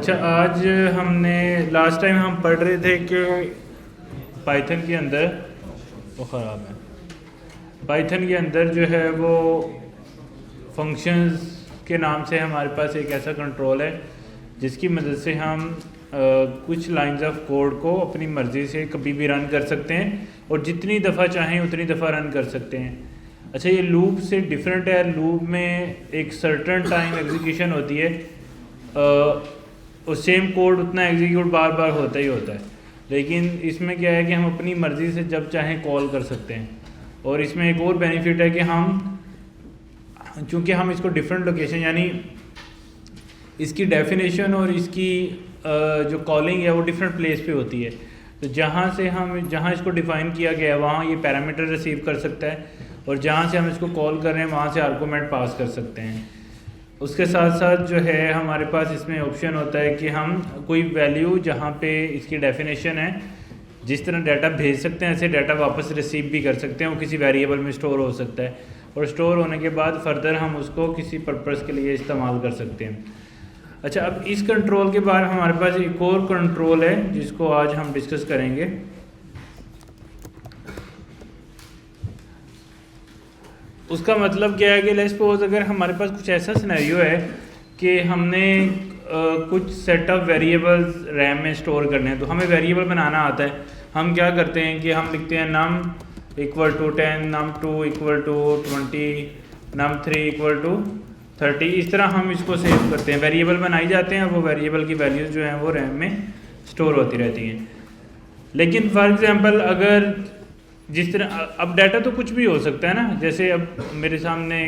अच्छा, आज हमने लास्ट टाइम हम पढ़ रहे थे कि पाइथन के अंदर वो ख़राब है। पाइथन के अंदर जो है वो फंक्शंस के नाम से हमारे पास एक ऐसा कंट्रोल है जिसकी मदद से हम कुछ लाइंस ऑफ कोड को अपनी मर्ज़ी से कभी भी रन कर सकते हैं और जितनी दफ़ा चाहें उतनी दफ़ा रन कर सकते हैं। अच्छा, ये लूप से डिफरेंट है। लूप में एक सर्टन टाइम एग्जीक्यूशन होती है और सेम कोड उतना एग्जीक्यूट बार बार होता ही होता है, लेकिन इसमें क्या है कि हम अपनी मर्ज़ी से जब चाहें कॉल कर सकते हैं। और इसमें एक और बेनिफिट है कि चूँकि हम इसको डिफरेंट लोकेशन यानी इसकी डेफिनेशन और इसकी जो कॉलिंग है वो डिफरेंट प्लेस पे होती है, तो जहाँ इसको डिफ़ाइन किया गया है वहाँ ये पैरामीटर रिसीव कर सकता है और जहाँ से हम इसको कॉल कर रहे हैं वहाँ से आर्गूमेंट पास कर सकते हैं। उसके साथ साथ जो है हमारे पास इसमें ऑप्शन होता है कि हम कोई वैल्यू जहाँ पे इसकी डेफिनेशन है, जिस तरह डाटा भेज सकते हैं ऐसे डाटा वापस रिसीव भी कर सकते हैं। वो किसी वेरिएबल में स्टोर हो सकता है और स्टोर होने के बाद फर्दर हम उसको किसी पर्पस के लिए इस्तेमाल कर सकते हैं। अच्छा, अब इस कंट्रोल के बाद हमारे पास एक और कंट्रोल है जिसको आज हम डिस्कस करेंगे। उसका मतलब क्या है कि लेट्स सपोज अगर हमारे पास कुछ ऐसा सिनेरियो है कि हमने कुछ सेट ऑफ वेरिएबल्स रैम में स्टोर करने हैं, तो हमें वेरिएबल बनाना आता है। हम क्या करते हैं कि हम लिखते हैं num equal to 10, num 2 equal to 20, num 3 equal to 30। इस तरह हम इसको सेव करते हैं, वेरिएबल बनाई जाते हैं, वो वेरिएबल की वैल्यूज़ जो हैं वो रैम में स्टोर होती रहती हैं। लेकिन फॉर एग्जांपल अगर जिस तरह अब डाटा तो कुछ भी हो सकता है ना, जैसे अब मेरे सामने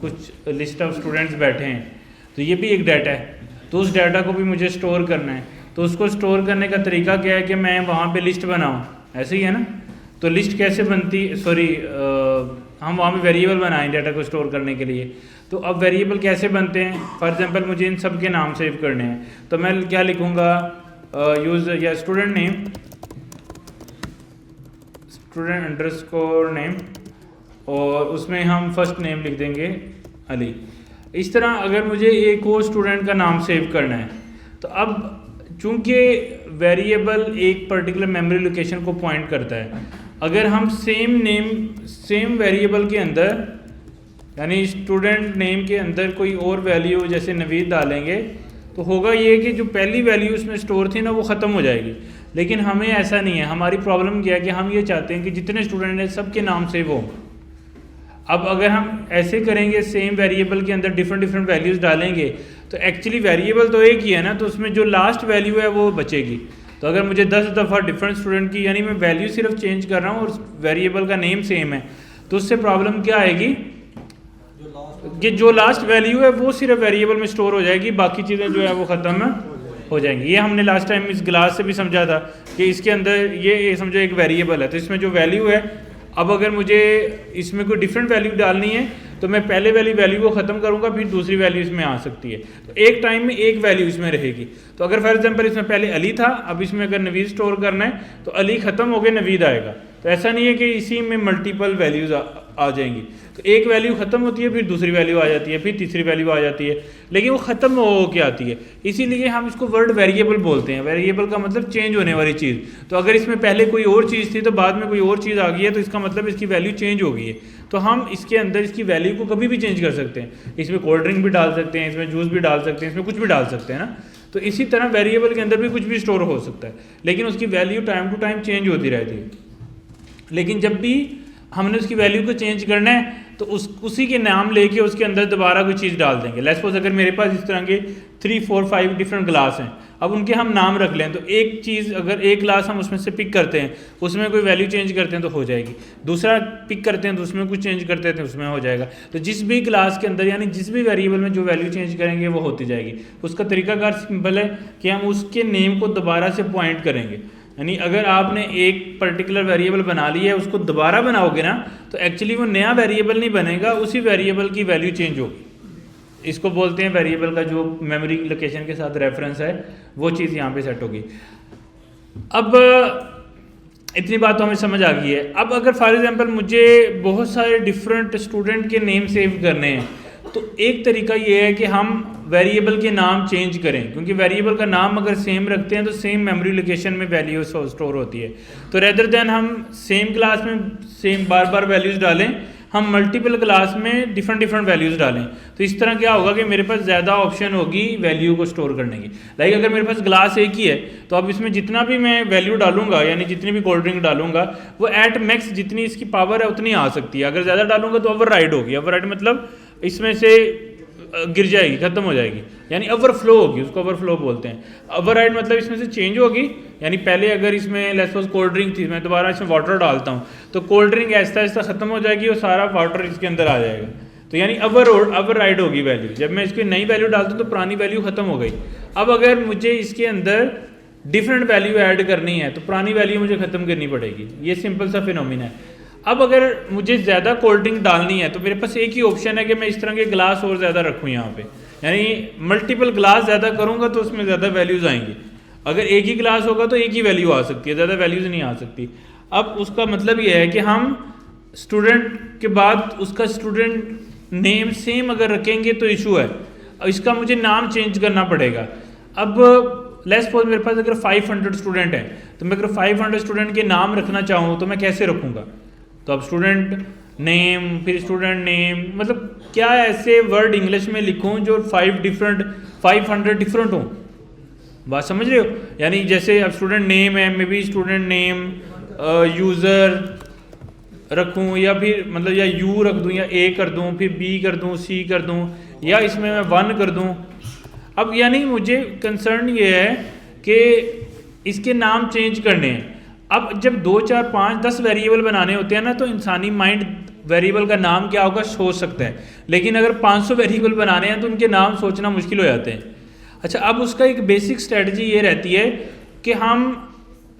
कुछ लिस्ट ऑफ स्टूडेंट्स बैठे हैं, तो ये भी एक डाटा है, तो उस डाटा को भी मुझे स्टोर करना है। तो उसको स्टोर करने का तरीका क्या है कि मैं वहाँ पे लिस्ट बनाऊँ, ऐसे ही है ना। तो लिस्ट कैसे बनती, हम वहाँ पे वेरिएबल बनाएं डाटा को स्टोर करने के लिए। तो अब वेरिएबल कैसे बनते हैं, फॉर एग्जांपल मुझे इन सब के नाम सेव करने हैं, तो मैं क्या लिखूँगा, यूज़र या student name, student underscore name, और उसमें हम फर्स्ट नेम लिख देंगे अली। इस तरह अगर मुझे एक और स्टूडेंट का नाम सेव करना है, तो अब चूंकि वेरिएबल एक पर्टिकुलर मेमोरी लोकेशन को पॉइंट करता है, अगर हम सेम नेम सेम वेरिएबल के अंदर यानी स्टूडेंट नेम के अंदर कोई और वैल्यू जैसे नवीद डालेंगे, तो होगा ये कि जो पहली वैल्यू उसमें स्टोर थी ना वो ख़त्म हो जाएगी। लेकिन हमें ऐसा नहीं है। हमारी प्रॉब्लम क्या है कि हम ये चाहते हैं कि जितने स्टूडेंट हैं सबके नाम सेव हों। अब अगर हम ऐसे करेंगे, सेम वेरिएबल के अंदर डिफरेंट वैल्यूज़ डालेंगे, तो एक्चुअली वेरिएबल तो एक ही है ना, तो उसमें जो लास्ट वैल्यू है वो बचेगी। तो अगर मुझे 10 दफ़ा डिफरेंट स्टूडेंट की यानी मैं वैल्यू सिर्फ चेंज कर रहा हूँ और वेरिएबल का नेम सेम है, तो उससे प्रॉब्लम क्या आएगी कि जो लास्ट वैल्यू है वो सिर्फ वेरिएबल में स्टोर हो जाएगी, बाकी चीज़ें जो है वो ख़त्म हो जाएंगी। ये हमने लास्ट टाइम इस ग्लास से भी समझा था कि इसके अंदर ये समझो एक वेरिएबल है, तो इसमें जो वैल्यू है, अब अगर मुझे इसमें कोई डिफरेंट वैल्यू डालनी है तो मैं पहले वाली वैल्यू को ख़त्म करूँगा, फिर दूसरी वैल्यू इसमें आ सकती है। तो एक टाइम में एक वैल्यू इसमें रहेगी। तो अगर फॉर एग्जांपल इसमें पहले अली था, अब इसमें अगर नवीद स्टोर करना है तो अली ख़त्म हो गया, नवीद आएगा। तो ऐसा नहीं है कि इसी में मल्टीपल वैल्यूज़ आ जाएंगी। तो एक वैल्यू ख़त्म होती है, फिर दूसरी वैल्यू आ जाती है, फिर तीसरी वैल्यू आ जाती है, लेकिन वो ख़त्म हो के आती है। इसीलिए हम इसको वर्ड वेरिएबल बोलते हैं। वेरिएबल का मतलब चेंज होने वाली चीज़। तो अगर इसमें पहले कोई और चीज़ थी तो बाद में कोई और चीज़ आ गई है, तो इसका मतलब इसकी वैल्यू चेंज हो गई है। तो हम इसके अंदर इसकी वैल्यू को कभी भी चेंज कर सकते हैं। इसमें कोल्ड ड्रिंक भी डाल सकते हैं, इसमें जूस भी डाल सकते हैं, इसमें कुछ भी डाल सकते हैं ना। तो इसी तरह वेरिएबल के अंदर भी कुछ भी स्टोर हो सकता है, लेकिन उसकी value time to time change होती रहती है। लेकिन जब भी हमने उसकी वैल्यू को चेंज करना है तो उसी के नाम लेके उसके अंदर दोबारा कोई चीज़ डाल देंगे। लेट्स सपोज अगर मेरे पास इस तरह के 3, 4, 5 डिफरेंट ग्लास हैं, अब उनके हम नाम रख लें, तो एक चीज़ अगर एक ग्लास हम उसमें से पिक करते हैं, उसमें कोई वैल्यू चेंज करते हैं तो हो जाएगी। दूसरा पिक करते हैं तो उसमें कुछ चेंज करते हैं तो उसमें हो जाएगा। तो जिस भी ग्लास के अंदर यानी जिस भी वेरिएबल में जो वैल्यू चेंज करेंगे वो होती जाएगी। उसका तरीकाकार सिंपल है कि हम उसके नेम को दोबारा से पॉइंट करेंगे। यानी अगर आपने एक पर्टिकुलर वेरिएबल बना लिया है, उसको दोबारा बनाओगे ना, तो एक्चुअली वो नया वेरिएबल नहीं बनेगा, उसी वेरिएबल की वैल्यू चेंज होगी। इसको बोलते हैं वेरिएबल का जो मेमोरी लोकेशन के साथ रेफरेंस है, वो चीज़ यहाँ पे सेट होगी। अब इतनी बात तो हमें समझ आ गई है। अब अगर फॉर एग्जांपल मुझे बहुत सारे डिफरेंट स्टूडेंट के नेम सेव करने हैं, तो एक तरीका ये है कि हम वेरिएबल के नाम चेंज करें, क्योंकि वेरिएबल का नाम अगर सेम रखते हैं तो सेम मेमोरी लोकेशन में वैल्यू स्टोर होती है। तो रेदर देन हम सेम क्लास में सेम बार बार वैल्यूज़ डालें, हम मल्टीपल क्लास में डिफरेंट वैल्यूज़ डालें। तो इस तरह क्या होगा कि मेरे पास ज़्यादा ऑप्शन होगी वैल्यू को स्टोर करने की। लाइक अगर मेरे पास ग्लास एक ही है तो अब इसमें जितना भी मैं वैल्यू डालूंगा, यानी जितनी भी कोल्ड ड्रिंक डालूंगा, वो एट मैक्स जितनी इसकी पावर है उतनी आ सकती है। अगर ज़्यादा डालूंगा तो ओवरराइड होगी। ओवरराइड मतलब इसमें से गिर जाएगी, ख़त्म हो जाएगी, यानी ओवरफ्लो होगी, उसको ओवरफ्लो बोलते हैं। ओवरराइड मतलब इसमें से चेंज होगी, यानी पहले अगर इसमें लेट्स सपोज कोल्ड ड्रिंक थी, मैं दोबारा इसमें वाटर डालता हूँ तो कोल्ड ड्रिंक ऐसा ऐसा ख़त्म हो जाएगी और सारा वाटर इसके अंदर आ जाएगा। तो यानी ओवरराइड होगी वैल्यू। जब मैं इसकी नई वैल्यू डालता हूँ तो पुरानी वैल्यू ख़त्म हो गई। अब अगर मुझे इसके अंदर डिफरेंट वैल्यू ऐड करनी है तो पुरानी वैल्यू मुझे ख़त्म करनी पड़ेगी। ये सिंपल सा फिनोमिना है। अब अगर मुझे ज़्यादा कोल्ड ड्रिंक डालनी है तो मेरे पास एक ही ऑप्शन है कि मैं इस तरह के ग्लास और ज़्यादा रखूँ यहाँ पे, यानी मल्टीपल ग्लास ज़्यादा करूँगा तो उसमें ज़्यादा वैल्यूज़ आएंगी। अगर एक ही ग्लास होगा तो एक ही वैल्यू आ सकती है, ज़्यादा वैल्यूज़ नहीं आ सकती। अब उसका मतलब ये है कि हम स्टूडेंट के बाद उसका स्टूडेंट नेम सेम अगर रखेंगे तो इशू है, इसका मुझे नाम चेंज करना पड़ेगा। अब लेट्स सपोज मेरे पास अगर 500 स्टूडेंट हैं तो मैं अगर 500 स्टूडेंट के नाम रखना चाहूँ तो मैं कैसे रखूँगा? तो अब स्टूडेंट नेम, फिर स्टूडेंट नेम, मतलब क्या ऐसे वर्ड इंग्लिश में लिखूं जो 500 डिफरेंट हों? बात समझ रहे हो? यानी जैसे अब स्टूडेंट नेम है, may be student name user रखूं, या फिर मतलब या यू रख दूं, या ए कर दूं, फिर बी कर दूं, सी कर दूं, या इसमें मैं 1 कर दूं। अब यानी मुझे कंसर्न ये है कि इसके नाम चेंज करने हैं। अब जब 2, 4, 5, 10 वेरिएबल बनाने होते हैं ना तो इंसानी माइंड वेरिएबल का नाम क्या होगा सोच सकता है, लेकिन अगर 500 वेरिएबल बनाने हैं तो उनके नाम सोचना मुश्किल हो जाते हैं। अच्छा, अब उसका एक बेसिक स्ट्रेटजी ये रहती है कि हम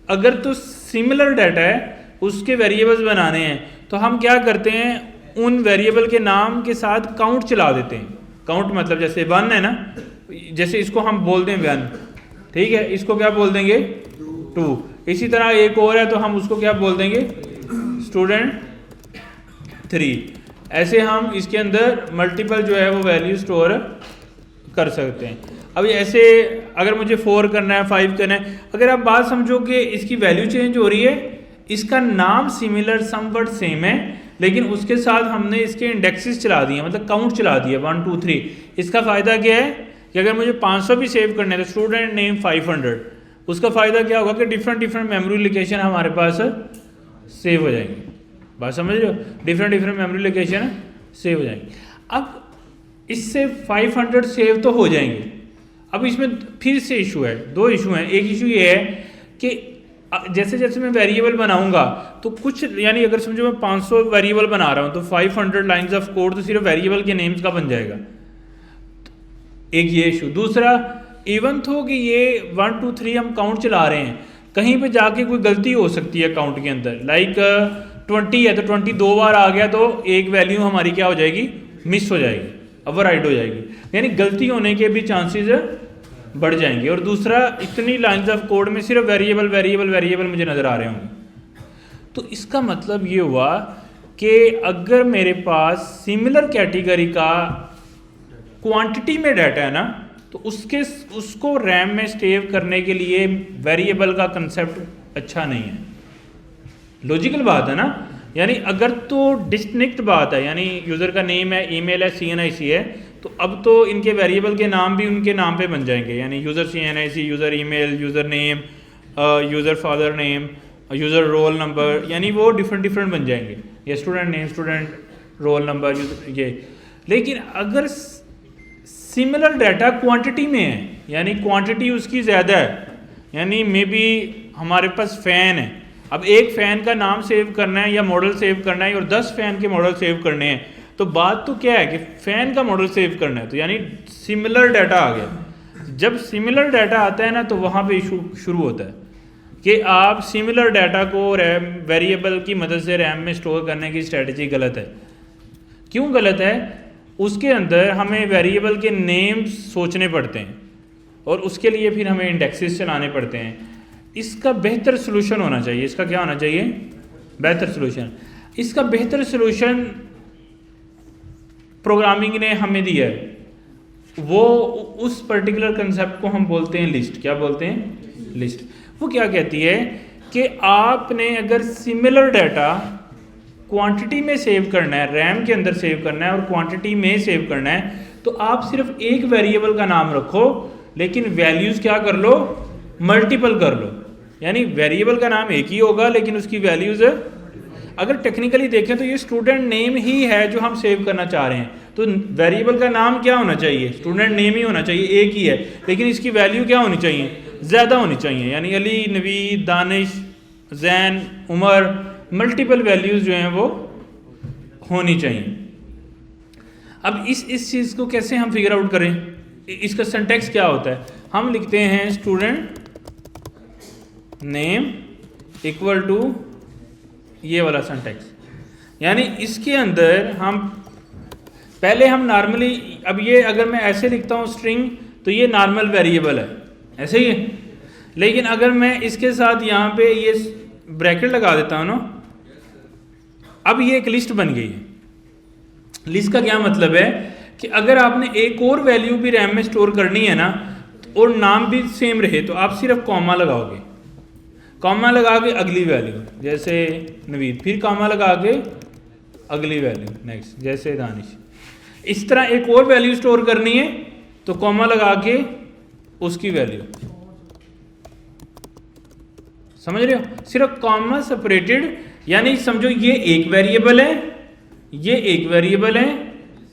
अगर तो सिमिलर डाटा है उसके वेरिएबल्स बनाने हैं तो हम क्या करते हैं, उन वेरिएबल के नाम के साथ काउंट चला देते हैं। काउंट मतलब जैसे 1 है ना, जैसे इसको हम बोल दें 1, ठीक है, इसको क्या बोल देंगे 2। इसी तरह एक और है तो हम उसको क्या बोल देंगे स्टूडेंट 3। ऐसे हम इसके अंदर मल्टीपल जो है वो वैल्यू स्टोर कर सकते हैं। अब ऐसे अगर मुझे 4 करना है, 5 करना है, अगर आप बात समझो कि इसकी वैल्यू चेंज हो रही है, इसका नाम सिमिलर समवट सेम है, लेकिन उसके साथ हमने इसके इंडेक्सेस चला दिए, मतलब काउंट चला दिया 1, 2, 3। इसका फ़ायदा क्या है कि अगर मुझे 500 भी सेव करने हैं तो स्टूडेंट नेम 500, उसका फ़ायदा क्या होगा कि डिफरेंट मेमोरी लोकेशन हमारे पास सेव हो जाएंगी। बात समझ रहे हो? डिफरेंट मेमोरी लोकेशन सेव हो जाएंगी। अब इससे 500 सेव तो हो जाएंगे। अब इसमें फिर से इशू है, 2 इशू हैं। एक इशू ये है कि जैसे जैसे मैं वेरिएबल बनाऊंगा तो कुछ, यानी अगर समझो मैं 500 वेरिएबल बना रहा हूँ तो 500 लाइन्स ऑफ कोड तो सिर्फ वेरिएबल के नेम्स का बन जाएगा। एक ये इशू। दूसरा, इवन तो कि ये 1, 2, 3 हम काउंट चला रहे हैं, कहीं पे जाके कोई गलती हो सकती है काउंट के अंदर। लाइक 20 है तो 20 2 बार आ गया तो एक वैल्यू हमारी क्या हो जाएगी, मिस हो जाएगी, ओवरराइड हो जाएगी, यानी गलती होने के भी चांसेस बढ़ जाएंगे। और दूसरा, इतनी लाइन्स ऑफ कोड में सिर्फ वेरिएबल मुझे नज़र आ रहे होंगे। तो इसका मतलब ये हुआ कि अगर मेरे पास सिमिलर कैटेगरी का क्वांटिटी में डाटा है ना तो उसको रैम में सेव करने के लिए वेरिएबल का कंसेप्ट अच्छा नहीं है। लॉजिकल बात है ना, यानी अगर तो डिस्टिंक्ट बात है, यानी यूज़र का नेम है, ईमेल है, CNIC है, तो अब तो इनके वेरिएबल के नाम भी उनके नाम पे बन जाएंगे, यानी user CNIC, user email, user name, user father name, user roll number, यानी वो डिफरेंट बन जाएंगे, या student name, student roll number, ये। लेकिन अगर सिमिलर डाटा क्वांटिटी में है, यानी क्वांटिटी उसकी ज़्यादा है, यानी मे बी हमारे पास फ़ैन है, अब एक फ़ैन का नाम सेव करना है या मॉडल सेव करना है और 10 फ़ैन के मॉडल सेव करने हैं, तो बात तो क्या है कि फ़ैन का मॉडल सेव करना है, तो यानी सिमिलर डाटा आ गया। जब सिमिलर डाटा आता है ना तो वहाँ पे इशू शुरू होता है कि आप सिमिलर डाटा को रैम वेरिएबल की मदद से रैम में स्टोर करने की स्ट्रेटजी गलत है। क्यों गलत है? उसके अंदर हमें वेरिएबल के नेम्स सोचने पड़ते हैं और उसके लिए फिर हमें इंडेक्सेस चलाने पड़ते हैं। इसका बेहतर सलूशन होना चाहिए। इसका क्या होना चाहिए? बेहतर सलूशन। इसका बेहतर सलूशन प्रोग्रामिंग ने हमें दिया है, वो उस पर्टिकुलर कंसेप्ट को हम बोलते हैं लिस्ट। क्या बोलते हैं? लिस्ट। वो क्या कहती है कि आपने अगर सिमिलर डाटा क्वांटिटी में सेव करना है, रैम के अंदर सेव करना है और क्वांटिटी में सेव करना है, तो आप सिर्फ एक वेरिएबल का नाम रखो, लेकिन वैल्यूज़ क्या कर लो? मल्टीपल कर लो। यानी वेरिएबल का नाम एक ही होगा लेकिन उसकी वैल्यूज़, अगर टेक्निकली देखें तो ये स्टूडेंट नेम ही है जो हम सेव करना चाह रहे हैं, तो वेरिएबल का नाम क्या होना चाहिए? स्टूडेंट नेम ही होना चाहिए, एक ही है, लेकिन इसकी वैल्यू क्या होनी चाहिए? ज़्यादा होनी चाहिए। यानी अली, नवीद, दानिश, जैन, उमर, मल्टीपल वैल्यूज़ जो हैं वो होनी चाहिए। अब इस चीज़ को कैसे हम फिगर आउट करें? इसका सिंटैक्स क्या होता है? हम लिखते हैं स्टूडेंट नेम इक्वल टू ये वाला सिंटैक्स। यानी इसके अंदर हम पहले हम नॉर्मली, अब ये अगर मैं ऐसे लिखता हूँ स्ट्रिंग, तो ये नॉर्मल वेरिएबल है, ऐसे ही है। लेकिन अगर मैं इसके साथ यहाँ पे ये ब्रैकेट लगा देता हूँ ना, अब ये एक लिस्ट बन गई है। लिस्ट का क्या मतलब है कि अगर आपने एक और वैल्यू भी रैम में स्टोर करनी है ना, और नाम भी सेम रहे, तो आप सिर्फ कॉमा लगाओगे, कॉमा लगा के अगली वैल्यू, जैसे नवीद, फिर कॉमा लगा के अगली वैल्यू नेक्स्ट, जैसे दानिश। इस तरह एक और वैल्यू स्टोर करनी है तो कॉमा लगा के उसकी वैल्यू, समझ रहे हो? सिर्फ कॉमा सेपरेटेड, यानी समझो ये एक वेरिएबल है, ये एक वेरिएबल है,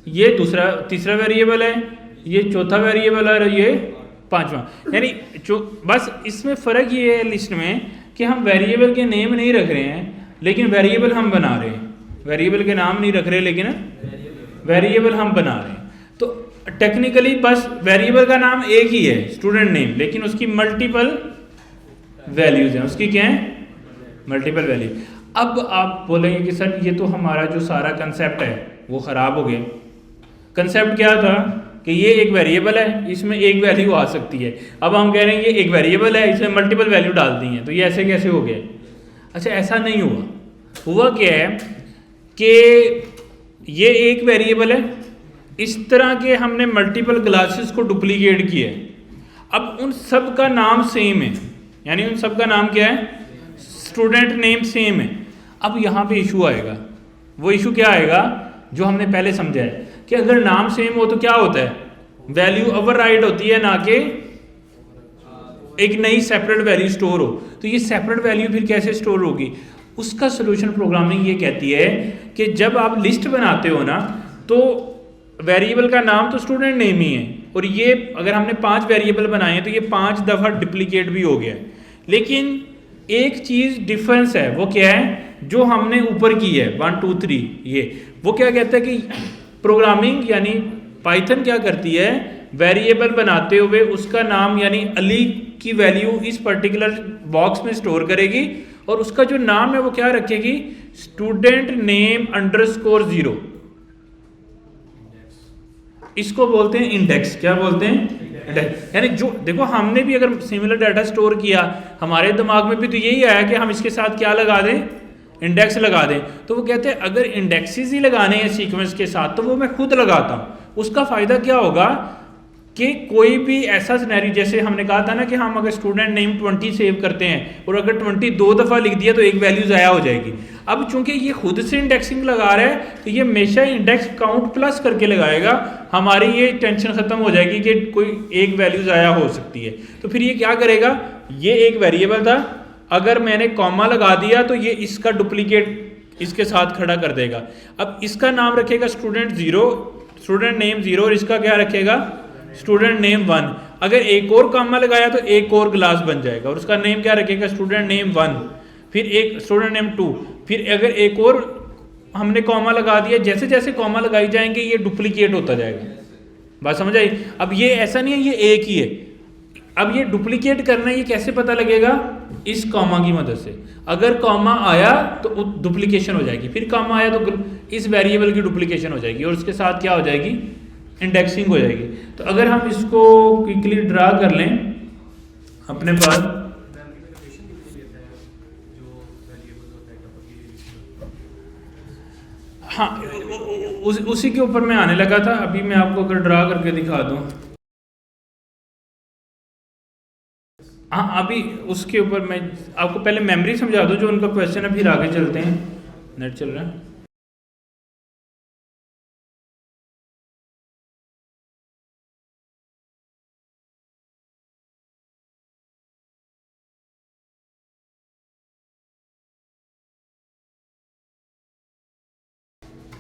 ये दूसरा तीसरा वेरिएबल है, ये चौथा वेरिएबल है और ये पांचवा। यानी जो बस इसमें फ़र्क ये है लिस्ट में कि हम वेरिएबल के नेम नहीं रख रहे हैं, लेकिन वेरिएबल हम बना रहे हैं। वेरिएबल के नाम नहीं रख रहे, लेकिन वेरिएबल हम बना रहे हैं। तो टेक्निकली बस वेरिएबल का नाम एक ही है, स्टूडेंट नेम, लेकिन उसकी मल्टीपल वैल्यूज हैं। उसकी क्या है? Multiple value. अब आप बोलेंगे कि सर ये तो हमारा जो सारा कंसेप्ट है वो ख़राब हो गया। कंसेप्ट क्या था कि ये एक वेरिएबल है, इसमें एक वैल्यू आ सकती है। अब हम कह रहे हैं ये एक वेरिएबल है, इसमें मल्टीपल वैल्यू डाल दी हैं, तो ये ऐसे कैसे हो गया? अच्छा, ऐसा नहीं हुआ। हुआ क्या है कि ये एक वेरिएबल है, इस तरह के हमने मल्टीपल क्लासेस को डुप्लीकेट किया है। अब उन सब का नाम सेम है, यानी उन सब का नाम क्या है? स्टूडेंट नेम सेम है। अब यहाँ पे इशू आएगा। वो इशू क्या आएगा जो हमने पहले समझा है कि अगर नाम सेम हो तो क्या होता है? वैल्यू ओवरराइड होती है, ना कि एक नई सेपरेट वैल्यू स्टोर हो। तो ये सेपरेट वैल्यू फिर कैसे स्टोर होगी? उसका सोल्यूशन प्रोग्रामिंग ये कहती है कि जब आप लिस्ट बनाते हो ना, तो वेरिएबल का नाम तो स्टूडेंट नेम ही है, और ये अगर हमने 5 वेरिएबल बनाए हैं तो ये 5 दफ़ा डुप्लीकेट भी हो गया है। लेकिन एक चीज़ डिफरेंस है, वो क्या है? जो हमने ऊपर की है 1 2 3, ये वो क्या कहता है कि प्रोग्रामिंग यानी पाइथन क्या करती है, वेरिएबल बनाते हुए उसका नाम यानी अली की वैल्यू इस पर्टिकुलर बॉक्स में स्टोर करेगी, और उसका जो नाम है वो क्या रखेगी? Student name underscore 0। इसको बोलते हैं इंडेक्स। क्या बोलते हैं? इंडेक्स। यानी जो देखो, हमने भी अगर सिमिलर डाटा स्टोर किया, हमारे दिमाग में भी तो यही आया कि हम इसके साथ क्या लगा दें? इंडेक्स लगा दें। तो वो कहते हैं अगर इंडेक्सेस ही लगाने हैं सीक्वेंस के साथ तो वो मैं खुद लगाता हूँ। उसका फ़ायदा क्या होगा कि कोई भी ऐसा सिनेरियो, जैसे हमने कहा था ना कि हम अगर स्टूडेंट नेम 20 सेव करते हैं और अगर 20 2 दफ़ा लिख दिया तो एक वैल्यू ज़ाया हो जाएगी। अब चूंकि ये खुद से इंडेक्सिंग लगा रहा है तो ये हमेशा इंडेक्स काउंट प्लस करके लगाएगा। हमारी ये टेंशन ख़त्म हो जाएगी कि कोई एक वैल्यू ज़ाया हो सकती है। तो फिर ये क्या करेगा? ये एक वेरिएबल था, अगर मैंने कॉमा लगा दिया तो ये इसका डुप्लीकेट इसके साथ खड़ा कर देगा। अब इसका नाम रखेगा स्टूडेंट 0, स्टूडेंट नेम 0, और इसका क्या रखेगा? Student name 1। अगर एक और कॉमा लगाया तो एक और क्लास बन जाएगा और उसका नेम क्या रखेगा? स्टूडेंट नेम 1, फिर एक स्टूडेंट नेम 2, फिर अगर एक और हमने कॉमा लगा दिया, जैसे जैसे कॉमा लगाई जाएंगे ये डुप्लीकेट होता जाएगा। बात समझ आई? अब ये ऐसा नहीं है ये एक ही है। अब ये डुप्लीकेट करना ये कैसे पता लगेगा? इस कॉमा की मदद से। अगर कॉमा आया तो डुप्लीकेशन हो जाएगी, फिर कॉमा आया तो इस वेरिएबल की डुप्लीकेशन हो जाएगी और उसके साथ क्या हो जाएगी? इंडेक्सिंग हो जाएगी। तो अगर हम इसको क्विकली ड्रा कर लें अपने पास, हाँ उसी के ऊपर मैं आने लगा था। अभी मैं आपको अगर ड्रा करके दिखा दूँ, हाँ अभी उसके ऊपर मैं आपको पहले मेमोरी समझा दूँ जो उनका क्वेश्चन है, फिर आगे चलते हैं। नेट चल रहा है।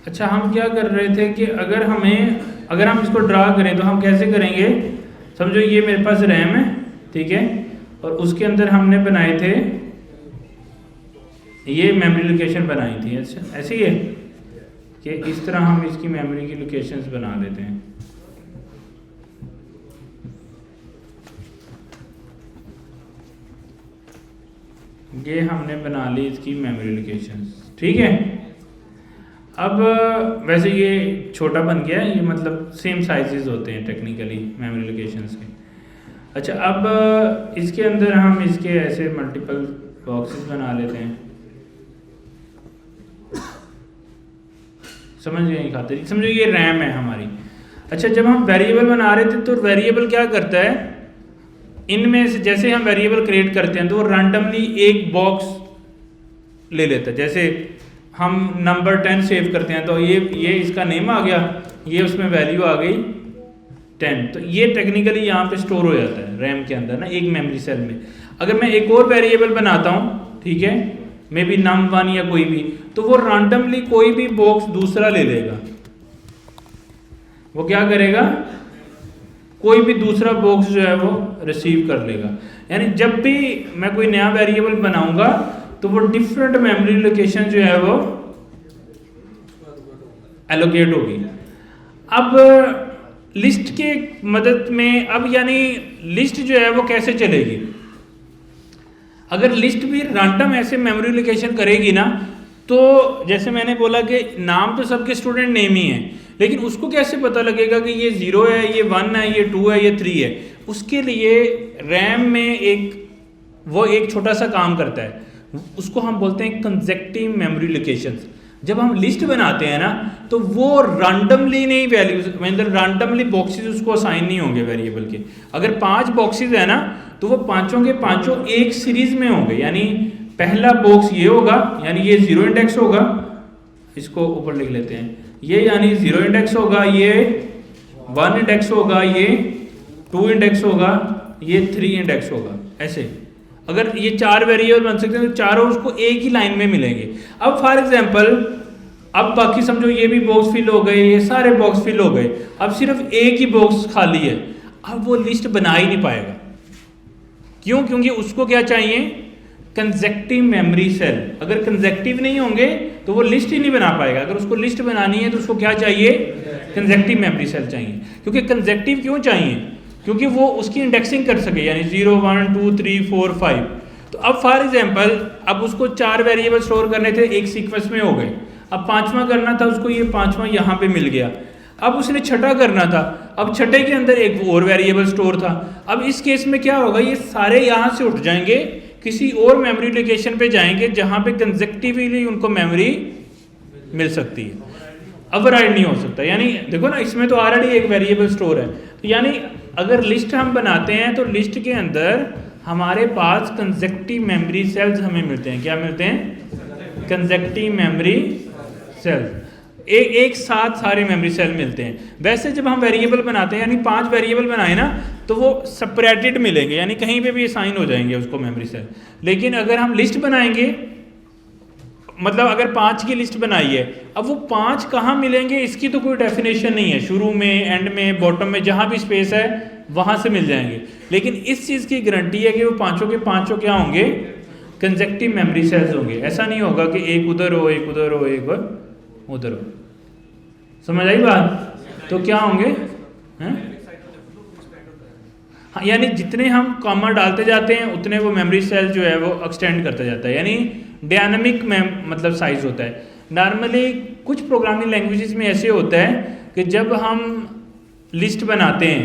अच्छा, हम क्या कर रहे थे कि अगर हम इसको ड्रा करें तो हम कैसे करेंगे। समझो ये मेरे पास रैम है, ठीक है, और उसके अंदर हमने बनाए थे ये मेमोरी लोकेशन बनाई थी। अच्छा ऐसे ही है कि इस तरह हम इसकी मेमोरी की लोकेशंस बना देते हैं। ये हमने बना ली इसकी मेमोरी लोकेशंस, ठीक है। अब वैसे ये छोटा बन गया है, ये मतलब सेम साइजेस होते हैं टेक्निकली मेमोरी लोकेशंस के। अच्छा, अब इसके अंदर हम इसके ऐसे मल्टीपल बॉक्सेस बना लेते हैं। समझ गए खातिर, समझो ये रैम है हमारी। अच्छा, जब हम वेरिएबल बना रहे थे तो वेरिएबल क्या करता है, इनमें से जैसे हम वेरिएबल क्रिएट करते हैं तो वो रैंडमली एक बॉक्स ले लेता है। जैसे हम नंबर 10 सेव करते हैं तो ये इसका नेम आ गया, ये उसमें वैल्यू आ गई 10, तो ये टेक्निकली यहाँ पे स्टोर हो जाता है रैम के अंदर ना, एक मेमोरी सेल में। अगर मैं एक और वेरिएबल बनाता हूँ, ठीक है, मे बी num1 या कोई भी, तो वो रैंडमली कोई भी बॉक्स दूसरा ले लेगा। वो क्या करेगा, कोई भी दूसरा बॉक्स जो है वो रिसीव कर लेगा। यानी जब भी मैं कोई नया वेरिएबल बनाऊंगा तो वो डिफरेंट मेमोरी लोकेशन जो है वो एलोकेट होगी। अब लिस्ट के मदद में, अब यानी लिस्ट जो है वो कैसे चलेगी, अगर लिस्ट भी रैंडम ऐसे मेमोरी लोकेशन करेगी ना, तो जैसे मैंने बोला कि नाम तो सबके स्टूडेंट नेम ही है, लेकिन उसको कैसे पता लगेगा कि ये 0 है, ये 1 है, ये 2 है, ये 3 है। उसके लिए रैम में एक छोटा सा काम करता है, उसको हम बोलते हैं कंसेक्टिव मेमोरी लोकेशंस। जब हम लिस्ट बनाते हैं ना तो वो रैंडमली नहीं वैल्यूज, मतलब रैंडमली बॉक्सेस उसको असाइन नहीं होंगे वेरिएबल के। अगर 5 बॉक्सेस है ना तो वो पांचों के पांचों एक सीरीज में होंगे। यानी पहला बॉक्स ये होगा, यानी ये 0 इंडेक्स होगा, इसको ऊपर लिख लेते हैं, ये यानी 0 इंडेक्स होगा, ये 1 इंडेक्स होगा, ये 2 इंडेक्स होगा, ये 3 इंडेक्स होगा। ऐसे अगर ये 4 वेरिएबल बन सकते हैं तो चारों उसको एक ही लाइन में मिलेंगे। अब फॉर एग्जांपल, अब बाकी समझो ये भी बॉक्स फिल हो गए, ये सारे बॉक्स फिल हो गए, अब सिर्फ एक ही बॉक्स खाली है। अब वो लिस्ट बना ही नहीं पाएगा। क्यों? क्योंकि उसको क्या चाहिए, कंसेक्टिव मेमोरी सेल। अगर कंसेक्टिव नहीं होंगे तो वो लिस्ट ही नहीं बना पाएगा। अगर उसको लिस्ट बनानी है तो उसको क्या चाहिए, कंसेक्टिव मेमोरी सेल चाहिए। क्योंकि कंसेक्टिव क्यों चाहिए, क्योंकि वो उसकी इंडेक्सिंग कर सके, यानी 0 1 2 3 4 5। तो अब फॉर एग्जांपल, अब उसको 4 वेरिएबल स्टोर करने थे, एक सीक्वेंस में हो गए। अब 5वां करना था उसको, ये 5वां यहाँ पे मिल गया। अब उसने छठा करना था, अब छठे के अंदर एक और वेरिएबल स्टोर था। अब इस केस में क्या होगा, ये सारे यहाँ से उठ जाएंगे, किसी और मेमोरी लोकेशन पे जाएंगे जहाँ पे कंसेक्टिवली उनको मेमोरी मिल सकती है। ओवरराइड नहीं हो सकता। यानी देखो ना, इसमें तो ऑलरेडी एक वेरिएबल स्टोर है। तो यानी अगर लिस्ट हम बनाते हैं तो लिस्ट के अंदर हमारे पास कंसेक्टिव मेमोरी सेल्स हमें मिलते हैं। क्या मिलते हैं? Consecutive memory cells. एक साथ सारे मेमोरी सेल मिलते हैं। वैसे जब हम वेरिएबल बनाते हैं, यानी 5 वेरिएबल बनाए ना, तो वो सेपरेटेड मिलेंगे, यानी कहीं पे भी असाइन हो जाएंगे उसको मेमोरी सेल। लेकिन अगर हम लिस्ट बनाएंगे, मतलब अगर 5 की लिस्ट बनाई है, अब वो 5 कहाँ मिलेंगे इसकी तो कोई डेफिनेशन नहीं है। शुरू में, एंड में, बॉटम में, जहाँ भी स्पेस है वहाँ से मिल जाएंगे। लेकिन इस चीज़ की गारंटी है कि वो पाँचों के पाँचों क्या होंगे, कंसेक्टिव मेमोरी सेल्स होंगे। ऐसा नहीं होगा कि एक उधर हो, एक उधर हो, एक उधर हो। समझ आई बात? तो क्या होंगे, हैं? हाँ, यानी जितने हम कॉमा डालते जाते हैं उतने वो मेमोरी सेल जो है वो एक्सटेंड करता जाता है। यानी डायनामिक में मतलब साइज होता है। नॉर्मली कुछ प्रोग्रामिंग लैंग्वेजेस में ऐसे होता है कि जब हम लिस्ट बनाते हैं,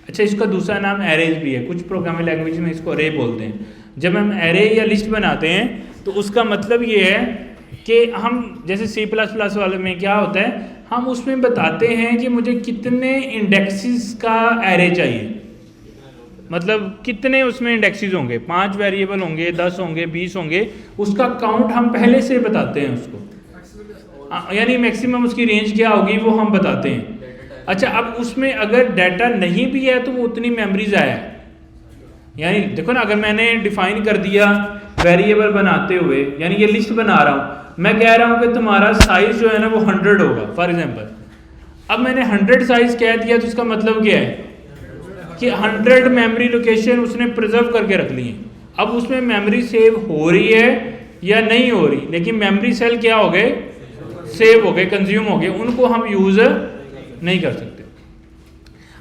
अच्छा इसका दूसरा नाम एरेज भी है, कुछ प्रोग्रामिंग लैंग्वेज में इसको अरे बोलते हैं। जब हम एरे या लिस्ट बनाते हैं तो उसका मतलब ये है कि हम जैसे C++ वाले में क्या होता है, हम उसमें बताते हैं कि मुझे कितने इंडेक्सेस का एरे चाहिए, मतलब कितने उसमें इंडेक्सेस होंगे, 5 वेरिएबल होंगे, 10 होंगे, 20 होंगे, उसका काउंट हम पहले से बताते हैं उसको, यानी मैक्सिमम उसकी रेंज क्या होगी वो हम बताते हैं। अच्छा, अब उसमें अगर डाटा नहीं भी है तो वो उतनी मेमोरी ज़ाया है। यानी देखो ना, अगर मैंने डिफाइन कर दिया वेरिएबल बनाते हुए, यानी ये लिस्ट बना रहा हूँ, मैं कह रहा हूँ कि तुम्हारा साइज जो है ना वो 100 होगा फॉर एग्जांपल। अब मैंने 100 साइज कह दिया तो इसका मतलब क्या है कि 100 मेमोरी लोकेशन उसने प्रिजर्व करके रख ली है। अब उसमें मेमोरी सेव हो रही है या नहीं हो रही, लेकिन मेमोरी सेल क्या हो गए, सेव हो गए, कंज्यूम हो गए, उनको हम यूज़ नहीं कर सकते।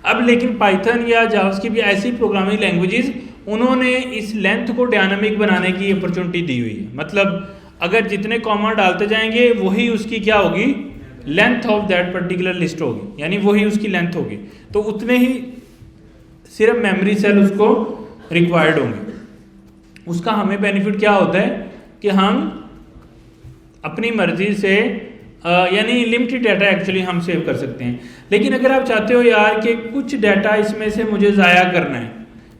अब लेकिन पाइथन या जावास्क्रिप्ट भी ऐसी प्रोग्रामिंग लैंग्वेजेस, उन्होंने इस लेंथ को डायनामिक बनाने की अपॉर्चुनिटी दी हुई है। मतलब अगर जितने कॉमा डालते जाएंगे वही उसकी क्या होगी, length of that particular list होगी, यानी वही उसकी लेंथ होगी, तो उतने ही सिर्फ मेमोरी सेल उसको रिक्वायर्ड होंगे। उसका हमें बेनिफिट क्या होता है कि हम अपनी मर्जी से यानी लिमिटेड डाटा एक्चुअली हम सेव कर सकते हैं। लेकिन अगर आप चाहते हो यार कि कुछ डाटा इसमें से मुझे ज़ाया करना है,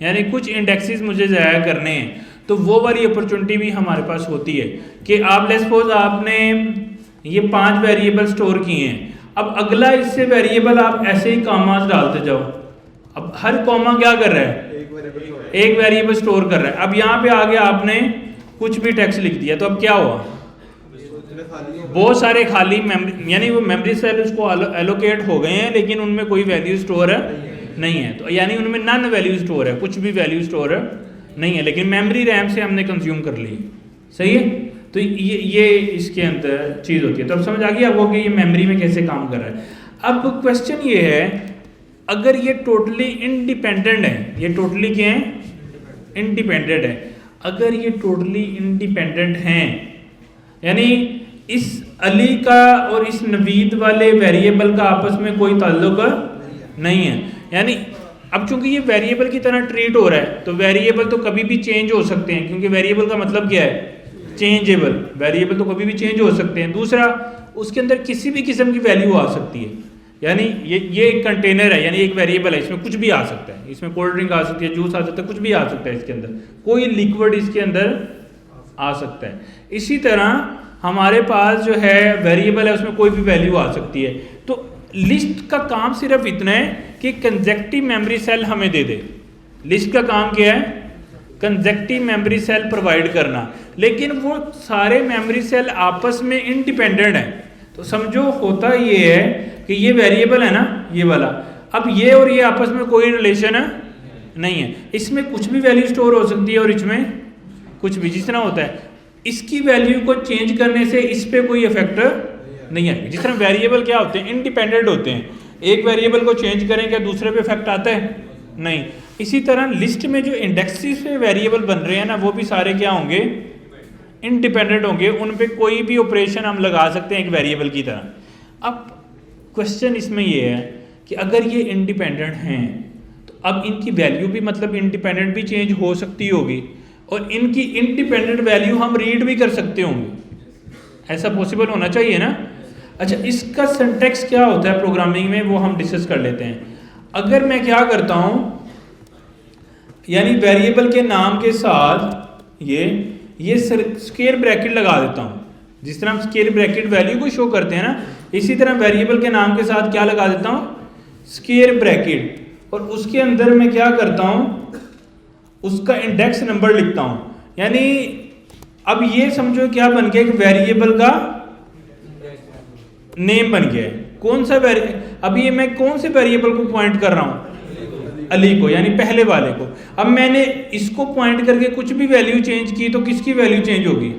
यानी कुछ इंडेक्सेस मुझे ज़ाया करने हैं, तो वो वाली अपॉर्चुनिटी भी हमारे पास होती है कि आप लेट्स सपोज आपने ये 5 वेरिएबल स्टोर किए हैं, अब अगला इससे वेरिएबल आप ऐसे ही कॉमास डालते जाओ। अब हर कॉमा क्या कर रहा है, एक वेरिएबल स्टोर कर रहा है। अब यहाँ पे आगे आपने कुछ भी टेक्स्ट लिख दिया, तो अब क्या हुआ, बहुत सारे खाली मेमोरी, यानी वो मेमोरी सेल उसको एलोकेट हो गए हैं, लेकिन उनमें कोई वैल्यू स्टोर नहीं है, तो यानी उनमें नन वैल्यू स्टोर है, कुछ भी वैल्यू स्टोर नहीं है, लेकिन मेमोरी रैम से हमने कंज्यूम कर ली। सही है, तो ये इसके अंदर चीज़ होती है। तो अब समझ आ गई आपको कि ये मेमोरी में कैसे काम कर रहा है। अब क्वेश्चन ये है, अगर ये टोटली इंडिपेंडेंट है, ये टोटली क्या है, इंडिपेंडेंट है, अगर ये टोटली इंडिपेंडेंट हैं, यानी इस अली का और इस नवीद वाले वेरिएबल का आपस में कोई ताल्लुक नहीं है, यानी अब चूंकि ये वेरिएबल की तरह ट्रीट हो रहा है, तो वेरिएबल तो कभी भी चेंज हो सकते हैं, क्योंकि वेरिएबल का मतलब क्या है, चेंजेबल, वेरिएबल तो कभी भी चेंज हो सकते हैं। दूसरा, उसके अंदर किसी भी किस्म की वैल्यू आ सकती है, यानी ये एक कंटेनर है, यानी एक वेरिएबल है, इसमें कुछ भी आ सकता है, इसमें कोल्ड ड्रिंक आ सकती है, जूस आ सकता है, कुछ भी आ सकता है, इसके अंदर कोई लिक्विड इसके अंदर आ सकता है। इसी तरह हमारे पास जो है वेरिएबल है, उसमें कोई भी वैल्यू आ सकती है। तो लिस्ट का काम सिर्फ इतना है कि कंजेक्टिव मेमोरी सेल हमें दे दे। लिस्ट का काम क्या है, कंजेक्टिव मेमोरी सेल प्रोवाइड करना, लेकिन वो सारे मेमोरी सेल आपस में इंडिपेंडेंट है। तो समझो होता ये है कि ये वेरिएबल है ना, ये वाला, अब ये और ये आपस में कोई रिलेशन नहीं है, इसमें कुछ भी वैल्यू स्टोर हो सकती है और इसमें कुछ भी, जिस तरह होता है, इसकी वैल्यू को चेंज करने से इस पे कोई इफेक्ट नहीं है। जिस तरह वेरिएबल क्या होते हैं, इंडिपेंडेंट होते हैं, एक वेरिएबल को चेंज करें क्या दूसरे पे इफेक्ट आता है, नहीं। इसी तरह लिस्ट में जो इंडेक्सेस पे वेरिएबल बन रहे हैं ना, वो भी सारे क्या होंगे, इंडिपेंडेंट होंगे, उन पे कोई भी ऑपरेशन हम लगा सकते हैं एक वेरिएबल की तरह। अब क्वेश्चन इसमें ये है कि अगर ये इंडिपेंडेंट हैं, तो अब इनकी वैल्यू भी मतलब इंडिपेंडेंट भी चेंज हो सकती होगी, और इनकी इंडिपेंडेंट वैल्यू हम रीड भी कर सकते होंगे, ऐसा पॉसिबल होना चाहिए ना। अच्छा, इसका सिंटैक्स क्या होता है प्रोग्रामिंग में, वो हम डिस्कस कर लेते हैं। अगर मैं क्या करता हूं, यानी वेरिएबल के नाम के साथ ये स्क्वायर ब्रैकेट लगा देता हूं, जिस तरह हम स्क्वायर ब्रैकेट वैल्यू को शो करते हैं ना, इसी तरह वेरिएबल के नाम के साथ क्या लगा देता हूं, स्क्वायर ब्रैकेट, और उसके अंदर मैं क्या करता हूं, उसका इंडेक्स नंबर लिखता हूं। यानी अब ये समझो क्या बन गया, एक वेरिएबल का नेम बन गया है। कौन सा अब ये मैं कौन से वेरिएबल को पॉइंट कर रहा हूं, अली को, यानी पहले वाले को। अब मैंने इसको पॉइंट करके कुछ भी वैल्यू चेंज की तो किसकी वैल्यू चेंज होगी,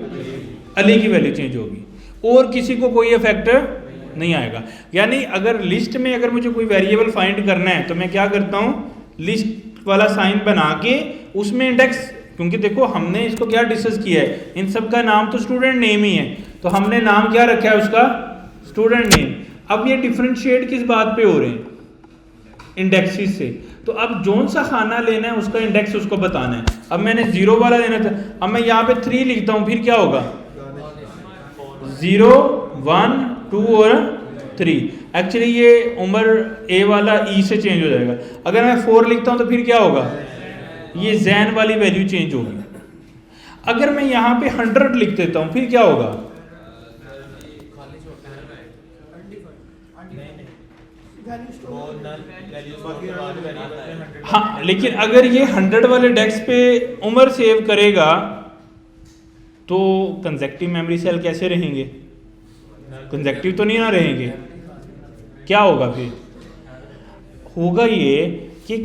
अली की वैल्यू चेंज होगी, और किसी को कोई इफेक्ट नहीं आएगा। यानी अगर लिस्ट में अगर मुझे कोई वेरिएबल फाइंड करना है, तो मैं क्या करता हूं, लिस्ट वाला साइन बना के उसमें इंडेक्स, क्योंकि देखो हमने इसको क्या डिस्कस किया है, इन सब का नाम तो स्टूडेंट नेम ही है, तो हमने नाम क्या रखा है उसका, स्टूडेंट नेम। अब ये डिफरेंशिएट किस बात पे हो रहे हैं, इंडेक्सेस से। तो अब जोन सा खाना लेना है उसका इंडेक्स उसको बताना है। अब मैंने 0 वाला लेना था, अब मैं यहाँ पे 3 लिखता हूँ, फिर क्या होगा, 0 1 2 और 3। एक्चुअली ये उमर ए वाला ई से चेंज हो जाएगा। अगर मैं 4 लिखता हूँ तो फिर क्या होगा, ये जैन वाली वैल्यू चेंज होगी। अगर मैं यहाँ पे 100 लिख देता हूँ फिर क्या होगा, हाँ लेकिन अगर ये 100 वाले डेस्क पे उम्र सेव करेगा तो कंसेक्टिव मेमोरी सेल कैसे रहेंगे, कंसेक्टिव तो नहीं ना रहेंगे। क्या होगा फिर, होगा ये कि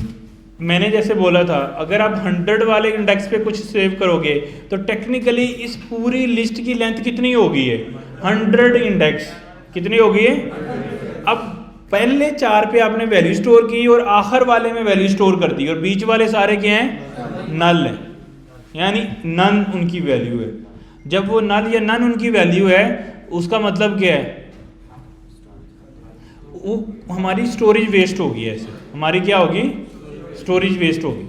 मैंने जैसे बोला था, अगर आप 100 वाले इंडेक्स पे कुछ सेव करोगे तो टेक्निकली इस पूरी लिस्ट की लेंथ कितनी होगी है, 100 इंडेक्स कितनी होगी है। अब पहले 4 पे आपने वैल्यू स्टोर की और आखिर वाले में वैल्यू स्टोर कर दी और बीच वाले सारे क्या हैं, नल है, यानी नन उनकी वैल्यू है। जब वो नल या नन उनकी वैल्यू है उसका मतलब क्या है, वो हमारी स्टोरेज वेस्ट होगी, ऐसे हमारी क्या होगी, स्टोरेज वेस्ट होगी।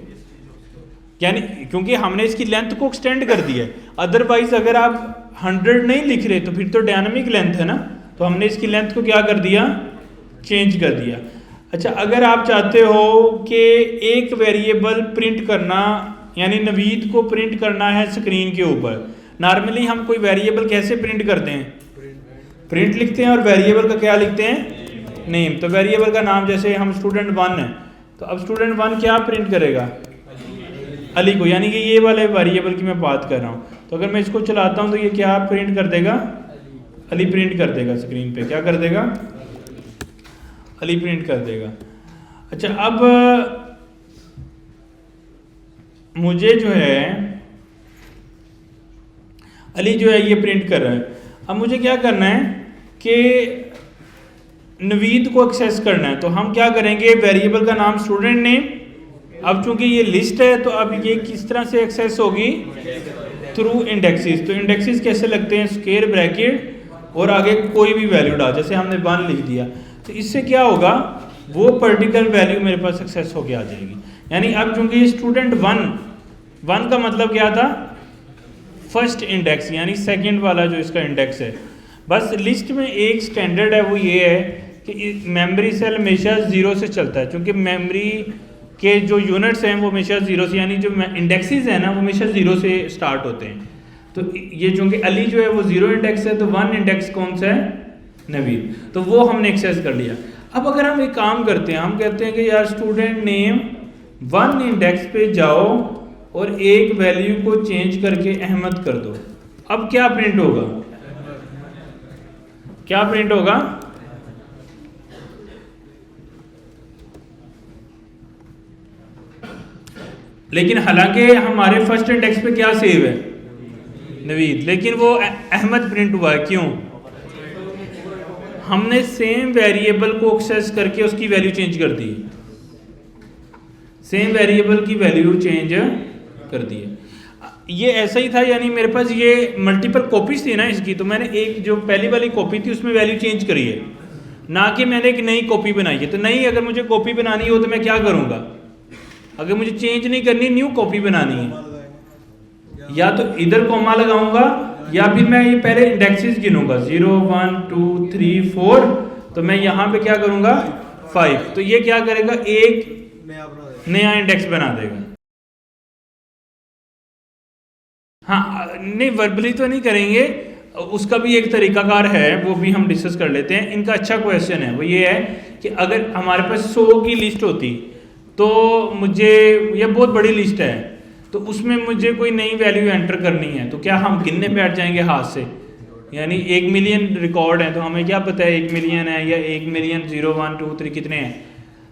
यानी क्योंकि हमने इसकी लेंथ को एक्सटेंड कर दिया है। अदरवाइज अगर आप 100 नहीं लिख रहे तो फिर तो डायनामिक लेंथ है ना, तो हमने इसकी लेंथ को क्या कर दिया, चेंज कर दिया। अच्छा, अगर आप चाहते हो कि एक वेरिएबल प्रिंट करना, यानी नवीद को प्रिंट करना है स्क्रीन के ऊपर, नॉर्मली हम कोई वेरिएबल कैसे प्रिंट करते हैं, प्रिंट लिखते हैं और वेरिएबल का क्या लिखते हैं, नेम। तो वेरिएबल का नाम, जैसे हम स्टूडेंट 1 है तो अब स्टूडेंट 1 क्या प्रिंट करेगा, अली को, यानी कि ये वाले वेरिएबल की मैं बात कर रहा हूँ। तो अगर मैं इसको चलाता हूँ तो ये क्या प्रिंट कर देगा, अली प्रिंट कर देगा स्क्रीन पे, क्या कर देगा, अली प्रिंट कर देगा। अच्छा, अब मुझे जो है अली जो है ये प्रिंट कर रहा है। अब मुझे क्या करना है कि नवीद को एक्सेस करना है, तो हम क्या करेंगे, वेरिएबल का नाम स्टूडेंट नेम। अब चूंकि ये लिस्ट है तो अब ये किस तरह से एक्सेस होगी, थ्रू इंडेक्सेस। तो इंडेक्सेस कैसे लगते हैं, स्क्वायर ब्रैकेट और आगे कोई भी वैल्यू डाल, जैसे हमने 1 लिख दिया तो इससे क्या होगा, वो पर्टिकुलर वैल्यू मेरे पास एक्सेस होके आ जाएगी। यानी अब चूंकि स्टूडेंट 1 का मतलब क्या था, फर्स्ट इंडेक्स, यानी सेकंड वाला जो इसका इंडेक्स है। बस लिस्ट में एक स्टैंडर्ड है, वो ये है कि मेमोरी सेल हमेशा 0 से चलता है, क्योंकि मेमोरी के जो यूनिट्स हैं वो हमेशा 0 से, यानी जो इंडेक्सेस हैं ना वो हमेशा 0 से स्टार्ट होते हैं। तो ये चूँकि अली जो है वो 0 इंडेक्स है, तो 1 इंडेक्स कौन सा है, नवीद, तो वो हमने एक्सेस कर लिया। अब अगर हम एक काम करते हैं, हम कहते हैं कि यार स्टूडेंट नेम 1 इंडेक्स पे जाओ और एक वैल्यू को चेंज करके अहमद कर दो। अब क्या प्रिंट होगा, क्या प्रिंट होगा, लेकिन हालांकि हमारे फर्स्ट इंडेक्स पे क्या सेव है, नवीद, लेकिन वो अहमद प्रिंट हुआ है। क्यों, हमने सेम वेरिएबल को एक्सेस करके उसकी वैल्यू चेंज कर दी, सेम वेरिएबल की वैल्यू चेंज कर दी है। ये ऐसा ही था, यानी मेरे पास ये मल्टीपल कॉपीज थी ना इसकी, तो मैंने एक जो पहली वाली कॉपी थी उसमें वैल्यू चेंज करी है, ना कि मैंने एक नई कॉपी बनाई है। तो नई अगर मुझे कॉपी बनानी हो तो मैं क्या करूँगा, अगर मुझे चेंज नहीं करनी, न्यू कॉपी बनानी है, या तो इधर कॉमा लगाऊंगा या फिर मैं ये पहले इंडेक्सेस गिनूंगा 0 1 2 3 4, तो मैं यहाँ पे क्या करूँगा 5, तो ये क्या करेगा, एक नया इंडेक्स बना देगा। हाँ नहीं, वर्बली तो नहीं करेंगे, उसका भी एक तरीकाकार है, वो भी हम डिस्कस कर लेते हैं। इनका अच्छा क्वेश्चन है, वो ये है कि अगर हमारे पास 100 की लिस्ट होती तो मुझे, यह बहुत बड़ी लिस्ट है, तो उसमें मुझे कोई नई वैल्यू एंटर करनी है, तो क्या हम गिनने बैठ जाएंगे हाथ से, यानी 1 मिलियन रिकॉर्ड है तो हमें क्या पता है 1 मिलियन है या 1 मिलियन 0 1 2 3 कितने हैं,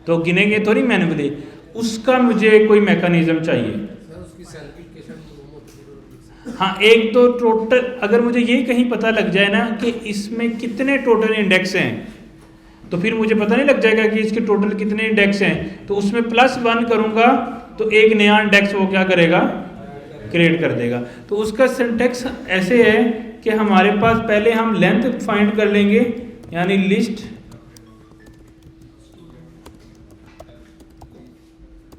तो गिनेंगे थोड़ी मैन्युअली। उसका मुझे कोई मैकेनिज्म चाहिए। हाँ, एक तो टोटल, अगर मुझे ये कहीं पता लग जाए ना कि इसमें कितने टोटल इंडेक्स हैं, तो फिर मुझे पता नहीं लग जाएगा कि इसके टोटल कितने इंडेक्स हैं, तो उसमें +1 करूंगा तो एक नया इंडेक्स वो क्या करेगा, क्रिएट कर देगा। तो उसका सिंटैक्स ऐसे है कि हमारे पास पहले हम लेंथ फाइंड कर लेंगे, यानी लिस्ट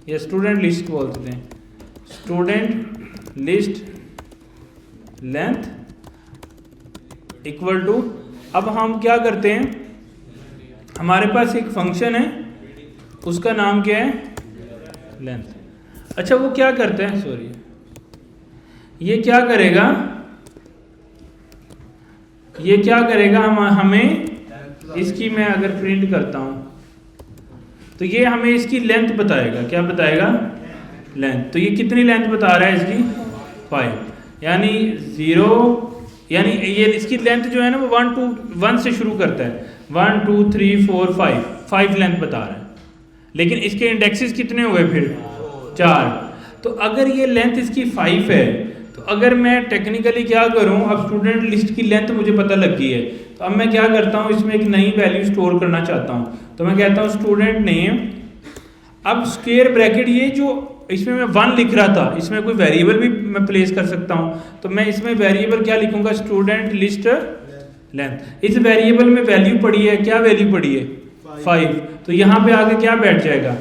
या स्टूडेंट लिस्ट बोलते हैं, student list length equal to, अब हम क्या करते हैं हमारे पास एक फंक्शन है, उसका नाम क्या है, लेंथ। अच्छा वो क्या करता है, सॉरी ये क्या करेगा, ये क्या करेगा, हमें इसकी मैं अगर प्रिंट करता हूं तो ये हमें इसकी लेंथ बताएगा। क्या बताएगा, लेंथ। तो ये कितनी लेंथ बता रहा है इसकी, 5, यानी 0, यानी ये इसकी लेंथ जो है ना वो 1 से शुरू करता है, 1 2 3 4 5 लेंथ बता रहा है, लेकिन इसके इंडेक्सेस कितने हुए फिर 4। तो अगर ये लेंथ इसकी 5 है तो अगर मैं टेक्निकली क्या करूं, अब स्टूडेंट लिस्ट की लेंथ मुझे पता लग गई है, तो अब मैं क्या करता हूं, इसमें एक नई वैल्यू स्टोर करना चाहता हूं, तो मैं कहता हूं स्टूडेंट नेम, अब स्क्वायर ब्रैकेट, ये जो इसमें मैं 1 लिख रहा था, इसमें कोई वेरिएबल भी मैं प्लेस कर सकता हूं, तो मैं इसमें वेरिएबल क्या लिखूंगा, स्टूडेंट लिस्ट लेंथ। इस वेरिएबल में वैल्यू पड़ी है, क्या वैल्यू पड़ी है 5, तो यहाँ पे आगे क्या बैठ जाएगा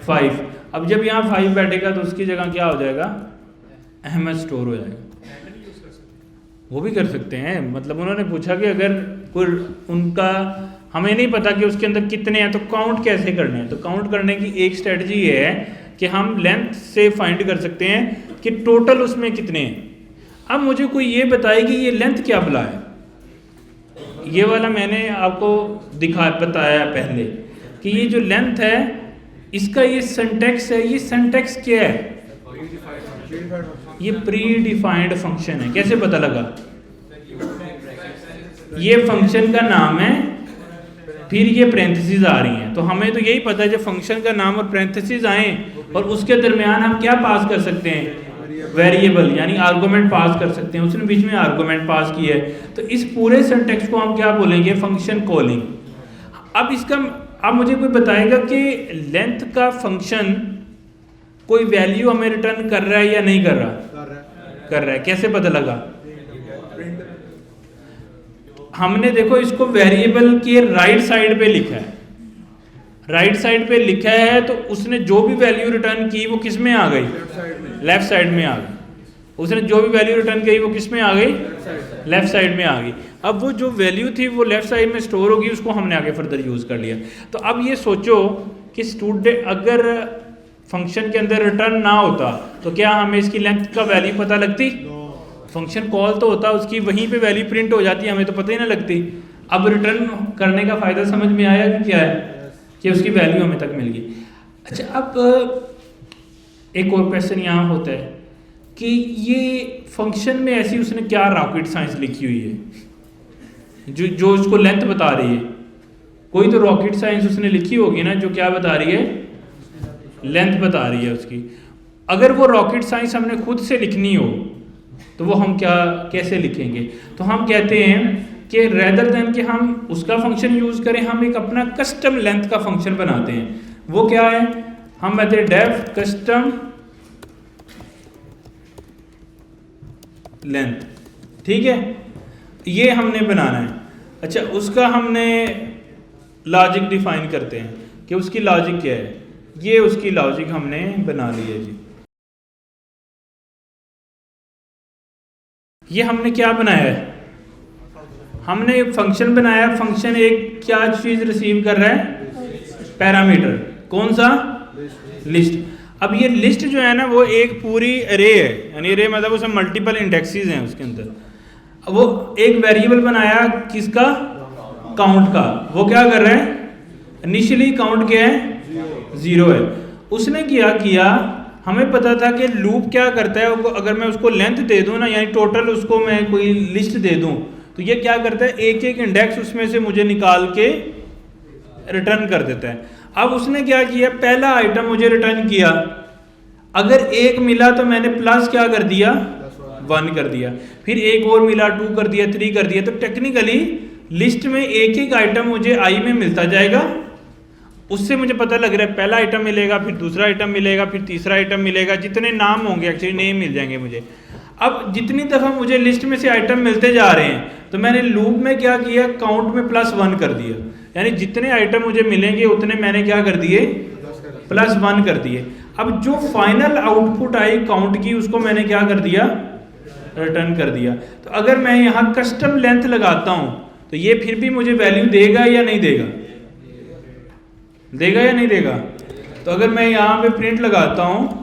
5। अब जब यहाँ 5 बैठेगा तो उसकी जगह क्या हो जाएगा, अहमद स्टोर हो जाएगा। वो भी कर सकते हैं, मतलब उन्होंने पूछा कि अगर कोई उनका, हमें नहीं पता कि उसके अंदर कितने हैं तो काउंट कैसे करने हैं, तो काउंट करने की एक स्ट्रेटजी ये है कि हम लेंथ से फाइंड कर सकते हैं कि टोटल उसमें कितने हैं। अब मुझे कोई ये बताए कि ये लेंथ क्या भला है, ये वाला मैंने आपको बताया पहले कि ये जो लेंथ है इसका ये सिंटैक्स है, ये सिंटैक्स क्या है, ये प्री डिफाइंड फंक्शन है। कैसे पता लगा, ये फंक्शन का नाम है, फिर ये पैरेंथेसिस आ रही हैं, तो हमें तो यही पता है जब फंक्शन का नाम और पैरेंथेसिस आए और उसके दरमियान हम क्या पास कर सकते हैं, वेरिएबल, यानी आर्गुमेंट पास कर सकते हैं। उसने बीच में आर्गुमेंट पास किया है, तो इस पूरे सिंटैक्स को हम क्या बोलेंगे, फंक्शन कॉलिंग। अब इसका, अब मुझे कोई बताएगा कि लेंथ का फंक्शन कोई वैल्यू हमें रिटर्न कर रहा है या नहीं कर रहा, कर रहा है। कैसे पता लगा, हमने देखो इसको वेरिएबल के राइट साइड पे लिखा है, राइट साइड पे लिखा है, तो उसने जो भी वैल्यू रिटर्न की वो किस में आ गई, लेफ्ट साइड में आ गई। उसने जो भी वैल्यू रिटर्न की वो किस में आ गई, लेफ्ट साइड में आ गई। अब वो जो वैल्यू थी वो लेफ्ट साइड में स्टोर होगी, उसको हमने आगे फर्दर यूज कर लिया। तो अब ये सोचो कि स्टूडेंट अगर फंक्शन के अंदर रिटर्न ना होता तो क्या हमें इसकी लेंथ का वैल्यू पता लगती, फंक्शन कॉल तो होता, उसकी वहीं पे वैल्यू प्रिंट हो जाती, हमें तो पता ही ना लगती। अब रिटर्न करने का फायदा समझ में आया कि क्या है, कि उसकी वैल्यू हमें तक मिल गई। अच्छा, अब एक और क्वेश्चन यहाँ होता है कि ये फंक्शन में ऐसी उसने क्या रॉकेट साइंस लिखी हुई है जो उसको लेंथ बता रही है। कोई तो रॉकेट साइंस उसने लिखी होगी ना, जो क्या बता रही है, लेंथ बता रही है उसकी। अगर वो रॉकेट साइंस हमने खुद से लिखनी हो तो वो हम क्या, कैसे लिखेंगे, तो हम कहते हैं कि रेदर देन कि हम उसका फंक्शन यूज करें, हम एक अपना कस्टम लेंथ का फंक्शन बनाते हैं। वो क्या है, हम मेथड डेफ कस्टम लेंथ, ठीक है, ये हमने बनाना है। अच्छा, उसका हमने लॉजिक डिफाइन करते हैं कि उसकी लॉजिक क्या है, ये उसकी लॉजिक हमने बना ली है जी। ये हमने क्या बनाया है, हमने एक फंक्शन बनाया, फंक्शन एक क्या चीज रिसीव कर रहा है, पैरामीटर, कौन सा, लिस्ट। अब ये लिस्ट जो है ना वो एक पूरी अरे है, यानी अरे मतलब उसमें मल्टीपल इंडेक्सेस हैं उसके अंदर। वो एक वेरिएबल बनाया किसका, काउंट का। वो क्या कर रहा है, इनिशियली काउंट क्या है, 0 है। उसने क्या किया, हमें पता था कि लूप क्या करता है, अगर मैं उसको लेंथ दे दूं ना, यानी टोटल उसको मैं कोई लिस्ट दे दूं, तो ये क्या करता है, एक एक इंडेक्स उसमें से मुझे निकाल के रिटर्न कर देता है। अब उसने क्या किया, पहला आइटम मुझे रिटर्न किया, अगर 1 मिला तो मैंने प्लस क्या कर दिया, 1 कर दिया, फिर एक और मिला 2 कर दिया, 3 कर दिया। तो टेक्निकली लिस्ट में एक एक आइटम मुझे आई में मिलता जाएगा, उससे मुझे पता लग रहा है पहला आइटम मिलेगा, फिर दूसरा आइटम मिलेगा, फिर तीसरा आइटम मिलेगा, जितने नाम होंगे एक्चुअली नेम मिल जाएंगे मुझे। अब जितनी दफ़ा मुझे लिस्ट में से आइटम मिलते जा रहे हैं, तो मैंने लूप में क्या किया, काउंट में +1 कर दिया, यानी जितने आइटम मुझे मिलेंगे उतने मैंने क्या कर दिए, +1 कर दिए। अब जो फाइनल आउटपुट आई काउंट की, उसको मैंने क्या कर दिया, रिटर्न कर दिया। तो अगर मैं यहाँ कस्टम लेंथ लगाता हूँ तो ये फिर भी मुझे वैल्यू देगा या नहीं देगा, देगा या नहीं देगा? तो अगर मैं यहाँ पे प्रिंट लगाता हूँ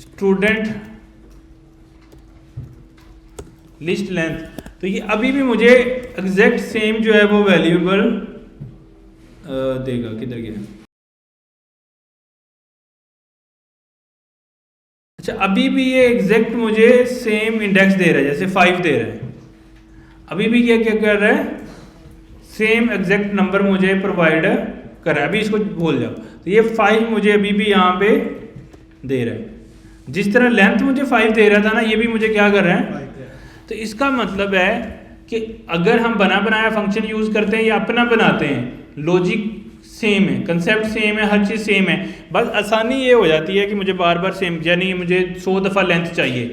स्टूडेंट लिस्ट लेंथ, तो ये अभी भी मुझे एग्जैक्ट सेम जो है वो वैल्यूएबल देगा। किधर गया? अच्छा, अभी भी ये एग्जैक्ट मुझे सेम इंडेक्स दे रहा है, जैसे 5 दे रहा है। अभी भी ये क्या कर रहा है? सेम एग्जैक्ट नंबर मुझे प्रोवाइड कर रहा है। अभी इसको भूल जाओ, तो ये 5 मुझे अभी भी यहाँ पे दे रहा है। जिस तरह लेंथ मुझे 5 दे रहा था ना, ये भी मुझे क्या कर रहा है? तो इसका मतलब है कि अगर हम बना बनाया फंक्शन यूज करते हैं या अपना बनाते हैं, लॉजिक सेम है, कंसेप्ट सेम है, हर चीज़ सेम है। बस आसानी ये हो जाती है कि मुझे बार बार सेम, यानी मुझे 100 दफ़ा लेंथ चाहिए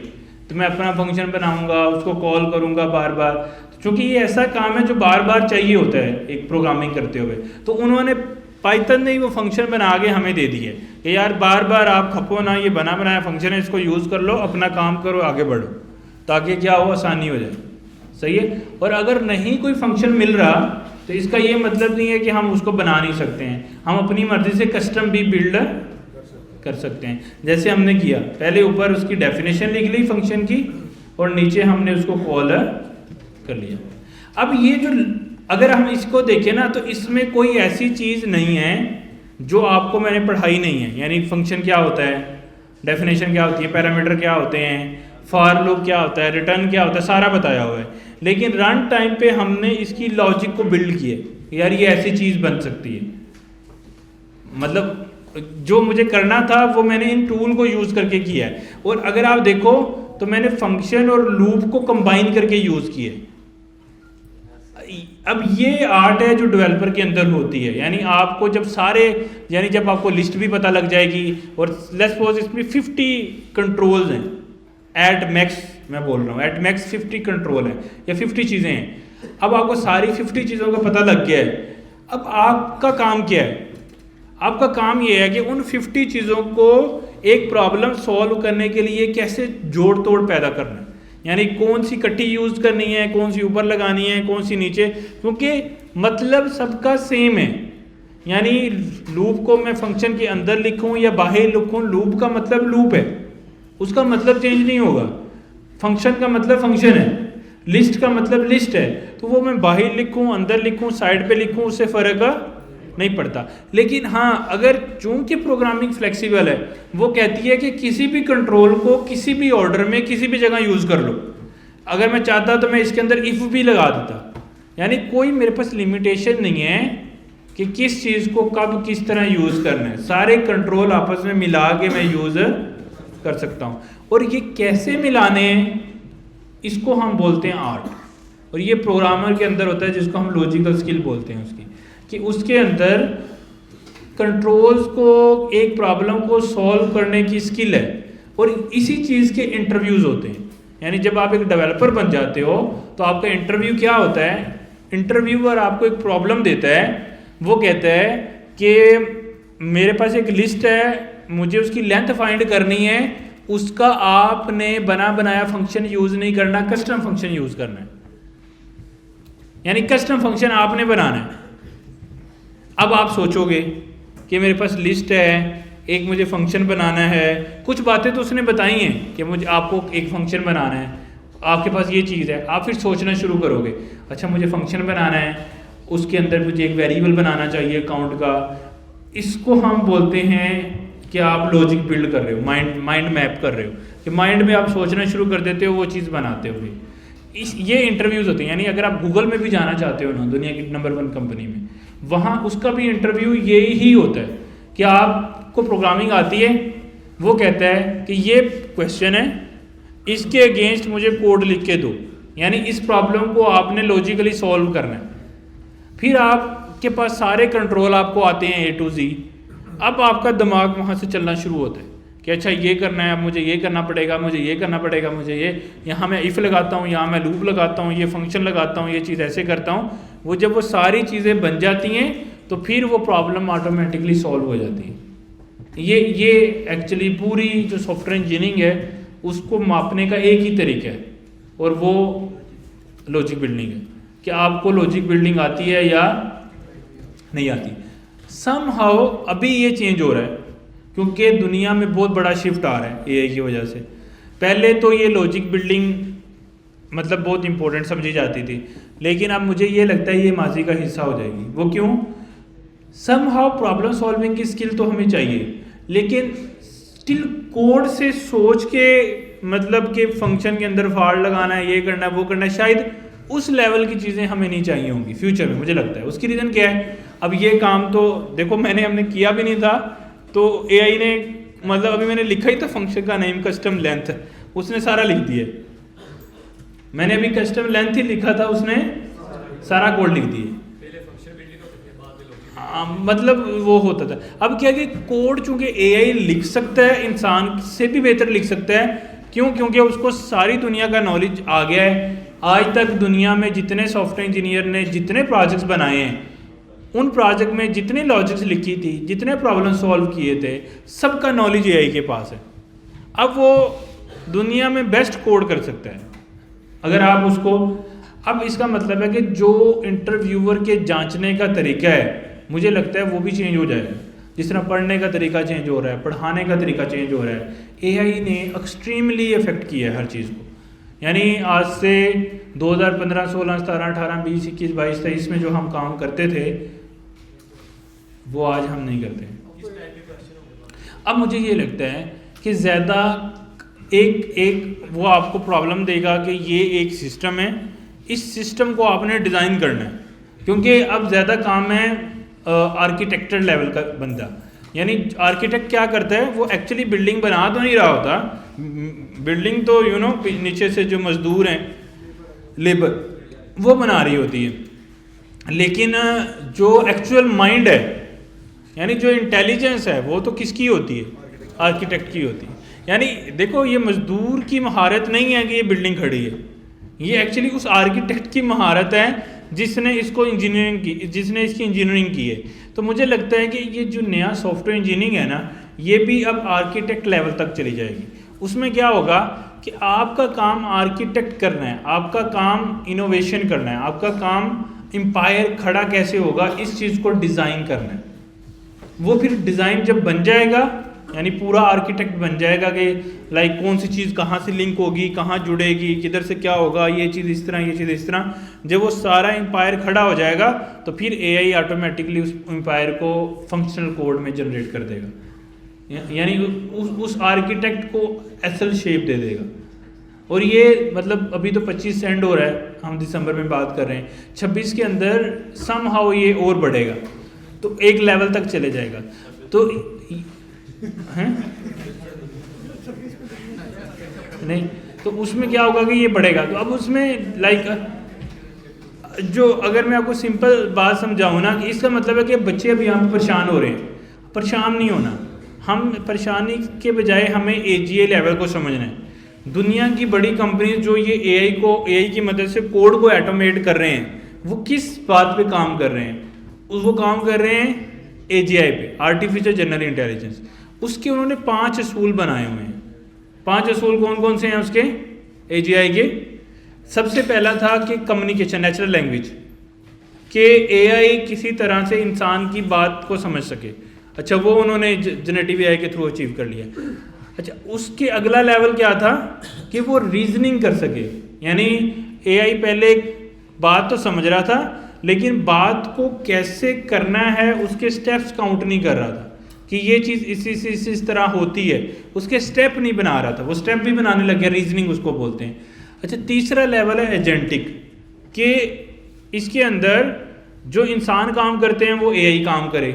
तो मैं अपना फंक्शन बनाऊंगा, उसको कॉल करूंगा बार बार। क्योंकि ये ऐसा काम है जो बार बार चाहिए होता है एक प्रोग्रामिंग करते हुए, तो उन्होंने पाइथन ने ही वो फंक्शन बना के हमें दे दिए कि यार बार बार आप खपो ना, ये बना बनाया फंक्शन है, इसको यूज़ कर लो, अपना काम करो, आगे बढ़ो, ताकि क्या हो, आसानी हो जाए। सही है। और अगर नहीं कोई फंक्शन मिल रहा तो इसका ये मतलब नहीं है कि हम उसको बना नहीं सकते हैं, हम अपनी मर्जी से कस्टम भी बिल्ड कर सकते हैं। जैसे हमने किया, पहले ऊपर उसकी डेफिनेशन लिख ली फंक्शन की और नीचे हमने उसको कॉल कर लिया। अब ये जो, अगर हम इसको देखें ना, तो इसमें कोई ऐसी चीज़ नहीं है जो आपको मैंने पढ़ाई नहीं है। यानी फंक्शन क्या होता है, डेफिनेशन क्या होती है, पैरामीटर क्या होते हैं, फॉर लूप क्या होता है, रिटर्न क्या होता है, सारा बताया हुआ है। लेकिन रन टाइम पे हमने इसकी लॉजिक को बिल्ड किया, यार ये ऐसी चीज़ बन सकती है। मतलब जो मुझे करना था वो मैंने इन टूल को यूज़ करके किया है। और अगर आप देखो तो मैंने फंक्शन और लूप को कंबाइन करके यूज़ किया है। अब ये आर्ट है जो डेवलपर के अंदर होती है। यानी आपको जब सारे, यानी जब आपको लिस्ट भी पता लग जाएगी, और लेट्स सपोज इसमें 50 कंट्रोल्स हैं एट मैक्स, मैं बोल रहा हूँ एट मैक्स 50 कंट्रोल है या 50 चीज़ें हैं। अब आपको सारी 50 चीज़ों का पता लग गया है। अब आपका काम क्या है? आपका काम ये है कि उन 50 चीज़ों को एक प्रॉब्लम सॉल्व करने के लिए कैसे जोड़ तोड़ पैदा करना है। यानी कौन सी कट्टी यूज़ करनी है, कौन सी ऊपर लगानी है, कौन सी नीचे, क्योंकि मतलब सबका सेम है। यानी लूप को मैं फंक्शन के अंदर लिखूं या बाहर लिखूं, लूप का मतलब लूप है, उसका मतलब चेंज नहीं होगा। फंक्शन का मतलब फंक्शन है, लिस्ट का मतलब लिस्ट है, तो वो मैं बाहर लिखूं, अंदर लिखूं, साइड पे लिखूं, उससे फ़र्क नहीं पड़ता। लेकिन हाँ, अगर चूंकि प्रोग्रामिंग फ्लेक्सिबल है, वो कहती है कि किसी भी कंट्रोल को किसी भी ऑर्डर में किसी भी जगह यूज़ कर लो। अगर मैं चाहता तो मैं इसके अंदर इफ़ भी लगा देता। यानी कोई मेरे पास लिमिटेशन नहीं है कि किस चीज़ को कब किस तरह यूज़ करना है। सारे कंट्रोल आपस में मिला के मैं यूज़ कर सकता हूँ। और ये कैसे मिलाने हैं, इसको हम बोलते हैं आर्ट। और ये प्रोग्रामर के अंदर होता है, जिसको हम लॉजिकल स्किल बोलते हैं उसकी, कि उसके अंदर कंट्रोल्स को, एक प्रॉब्लम को सॉल्व करने की स्किल है। और इसी चीज़ के इंटरव्यूज़ होते हैं। यानी जब आप एक डेवलपर बन जाते हो तो आपका इंटरव्यू क्या होता है? इंटरव्यूअर आपको एक प्रॉब्लम देता है, वो कहता है कि मेरे पास एक लिस्ट है, मुझे उसकी लेंथ फाइंड करनी है, उसका आपने बना बनाया फंक्शन यूज़ नहीं करना, कस्टम फंक्शन यूज़ करना है। यानी कस्टम फंक्शन आपने बनाना है। अब आप सोचोगे कि मेरे पास लिस्ट है, एक मुझे फंक्शन बनाना है, कुछ बातें तो उसने बताई हैं कि मुझे आपको एक फंक्शन बनाना है, आपके पास ये चीज़ है। आप फिर सोचना शुरू करोगे, अच्छा मुझे फंक्शन बनाना है, उसके अंदर मुझे एक वेरिएबल बनाना चाहिए काउंट का। इसको हम बोलते हैं कि आप लॉजिक बिल्ड कर रहे हो, माइंड मैप कर रहे हो, कि माइंड में आप सोचना शुरू कर देते हो वो चीज़ बनाते हुए। ये इंटरव्यूज़ होते हैं। यानी अगर आप गूगल में भी जाना चाहते हो ना, दुनिया की नंबर 1 कंपनी में, वहाँ उसका भी इंटरव्यू यही ही होता है कि आपको प्रोग्रामिंग आती है, वो कहता है कि ये क्वेश्चन है, इसके अगेंस्ट मुझे कोड लिख के दो। यानी इस प्रॉब्लम को आपने लॉजिकली सॉल्व करना है। फिर आपके पास सारे कंट्रोल आपको आते हैं A to Z। अब आपका दिमाग वहाँ से चलना शुरू होता है कि अच्छा ये करना है, अब मुझे ये करना पड़ेगा, मुझे ये करना पड़ेगा, मुझे ये, यहाँ मैं इफ़ लगाता हूँ, यहाँ मैं लूप लगाता हूँ, ये फंक्शन लगाता हूँ, ये चीज़ ऐसे करता हूँ। वो जब वो सारी चीज़ें बन जाती हैं तो फिर वो प्रॉब्लम ऑटोमेटिकली सॉल्व हो जाती है। ये एक्चुअली पूरी जो सॉफ्टवेयर इंजीनियरिंग है उसको मापने का एक ही तरीका है, और वो लॉजिक बिल्डिंग है कि आपको लॉजिक बिल्डिंग आती है या नहीं आती। सम हाउ अभी ये चेंज हो रहा है क्योंकि दुनिया में बहुत बड़ा शिफ्ट आ रहा है एआई की वजह से। पहले तो ये लॉजिक बिल्डिंग मतलब बहुत इंपॉर्टेंट समझी जाती थी, लेकिन अब मुझे ये लगता है ये माजी का हिस्सा हो जाएगी। वो क्यों? सम हाउ प्रॉब्लम सॉल्विंग की स्किल तो हमें चाहिए, लेकिन स्टिल कोड से सोच के मतलब कि फंक्शन के अंदर फॉल्ट लगाना है, ये करना है, वो करना है, शायद उस लेवल की चीज़ें हमें नहीं चाहिए होंगी फ्यूचर में, मुझे लगता है। उसकी रीज़न क्या है? अब ये काम तो देखो हमने किया भी नहीं था, तो एआई ने मतलब अभी मैंने लिखा ही था फंक्शन का नेम कस्टम लेंथ, उसने सारा लिख दिया। मैंने अभी कस्टम लेंथ ही लिखा था, उसने सारा कोड लिख दिया। मतलब वो होता था। अब क्या कि कोड चूंकि एआई लिख सकता है, इंसान से भी बेहतर लिख सकता है। क्यों? क्योंकि उसको सारी दुनिया का नॉलेज आ गया है। आज तक दुनिया में जितने सॉफ्टवेयर इंजीनियर ने जितने प्रोजेक्ट्स बनाए हैं, उन प्रोजेक्ट में जितनी लॉजिक्स लिखी थी, जितने प्रॉब्लम सॉल्व किए थे, सबका नॉलेज एआई के पास है। अब वो दुनिया में बेस्ट कोड कर सकता है अगर आप उसको। अब इसका मतलब है कि जो इंटरव्यूअर के जांचने का तरीका है, मुझे लगता है वो भी चेंज हो जाएगा। जिस तरह पढ़ने का तरीका चेंज हो रहा है, पढ़ाने का तरीका चेंज हो रहा है। एआई ने एक्सट्रीमली इफेक्ट किया है हर चीज़ को। यानी आज से 2015, 16, 17, 18, 20, 21, 22, 23 में जो हम काम करते थे वो आज हम नहीं करते। अब मुझे ये लगता है कि ज़्यादा एक वो आपको प्रॉब्लम देगा कि ये एक सिस्टम है, इस सिस्टम को आपने डिज़ाइन करना है। क्योंकि अब ज़्यादा काम है आर्किटेक्चर लेवल का बंदा। यानी आर्किटेक्ट क्या करता है, वो एक्चुअली बिल्डिंग बना तो नहीं रहा होता, बिल्डिंग तो नीचे से जो मजदूर हैं, लेबर, वो बना रही होती है। लेकिन जो एक्चुअल माइंड है, यानी जो इंटेलिजेंस है, वो तो किसकी होती है? आर्किटेक्ट की होती है। यानी देखो, ये मजदूर की महारत नहीं है कि ये बिल्डिंग खड़ी है, ये एक्चुअली उस आर्किटेक्ट की महारत है जिसने इसको इंजीनियरिंग की, जिसने इसकी इंजीनियरिंग की है। तो मुझे लगता है कि ये जो नया सॉफ्टवेयर इंजीनियरिंग है ना, ये भी अब आर्किटेक्ट लेवल तक चली जाएगी। उसमें क्या होगा कि आपका काम आर्किटेक्ट करना है, आपका काम इनोवेशन करना है, आपका काम एम्पायर खड़ा कैसे होगा इस चीज़ को डिज़ाइन करना है। वो फिर डिज़ाइन जब बन जाएगा, यानी पूरा आर्किटेक्ट बन जाएगा कि लाइक कौन सी चीज़ कहाँ से लिंक होगी, कहाँ जुड़ेगी, किधर से क्या होगा, ये चीज़ इस तरह, ये चीज़ इस तरह। जब वो सारा एम्पायर खड़ा हो जाएगा तो फिर एआई ऑटोमेटिकली उस एम्पायर को फंक्शनल कोड में जनरेट कर देगा, यानी उस आर्किटेक्ट को असल शेप दे देगा। और ये मतलब अभी तो 25 एंड हो रहा है, हम दिसंबर में बात कर रहे हैं, 26 के अंदर सम हाउ ये और बढ़ेगा, तो एक लेवल तक चले जाएगा। तो हैं नहीं, तो उसमें क्या होगा कि ये बढ़ेगा। तो अब उसमें लाइक जो, अगर मैं आपको सिंपल बात समझाऊँ ना, कि इसका मतलब है कि बच्चे अभी यहाँ पे परेशान हो रहे हैं। परेशान नहीं होना, हम परेशानी के बजाय हमें एजीए लेवल को समझना है। दुनिया की बड़ी कंपनी जो ये एआई की मदद से कोड को ऑटोमेट कर रहे हैं, वो किस बात पे काम कर रहे हैं? वो काम कर रहे हैं एजीआई पे, आर्टिफिशियल जनरल इंटेलिजेंस। उसके उन्होंने 5 असूल बनाए हुए हैं। 5 असूल कौन कौन से हैं उसके एजीआई के? सबसे पहला था कि कम्युनिकेशन, नेचुरल लैंग्वेज, कि एआई किसी तरह से इंसान की बात को समझ सके। अच्छा, वो उन्होंने जनरेटिव एआई के थ्रू अचीव कर लिया। अच्छा, उसके अगला लेवल क्या था कि वो रीजनिंग कर सके। यानी एआई पहले बात तो समझ रहा था, लेकिन बात को कैसे करना है उसके स्टेप्स काउंट नहीं कर रहा था, कि ये चीज़ इस तरह होती है, उसके स्टेप नहीं बना रहा था। वो स्टेप भी बनाने लग गया, रीजनिंग उसको बोलते हैं। अच्छा, तीसरा लेवल है एजेंटिक, कि इसके अंदर जो इंसान काम करते हैं वो एआई काम करे।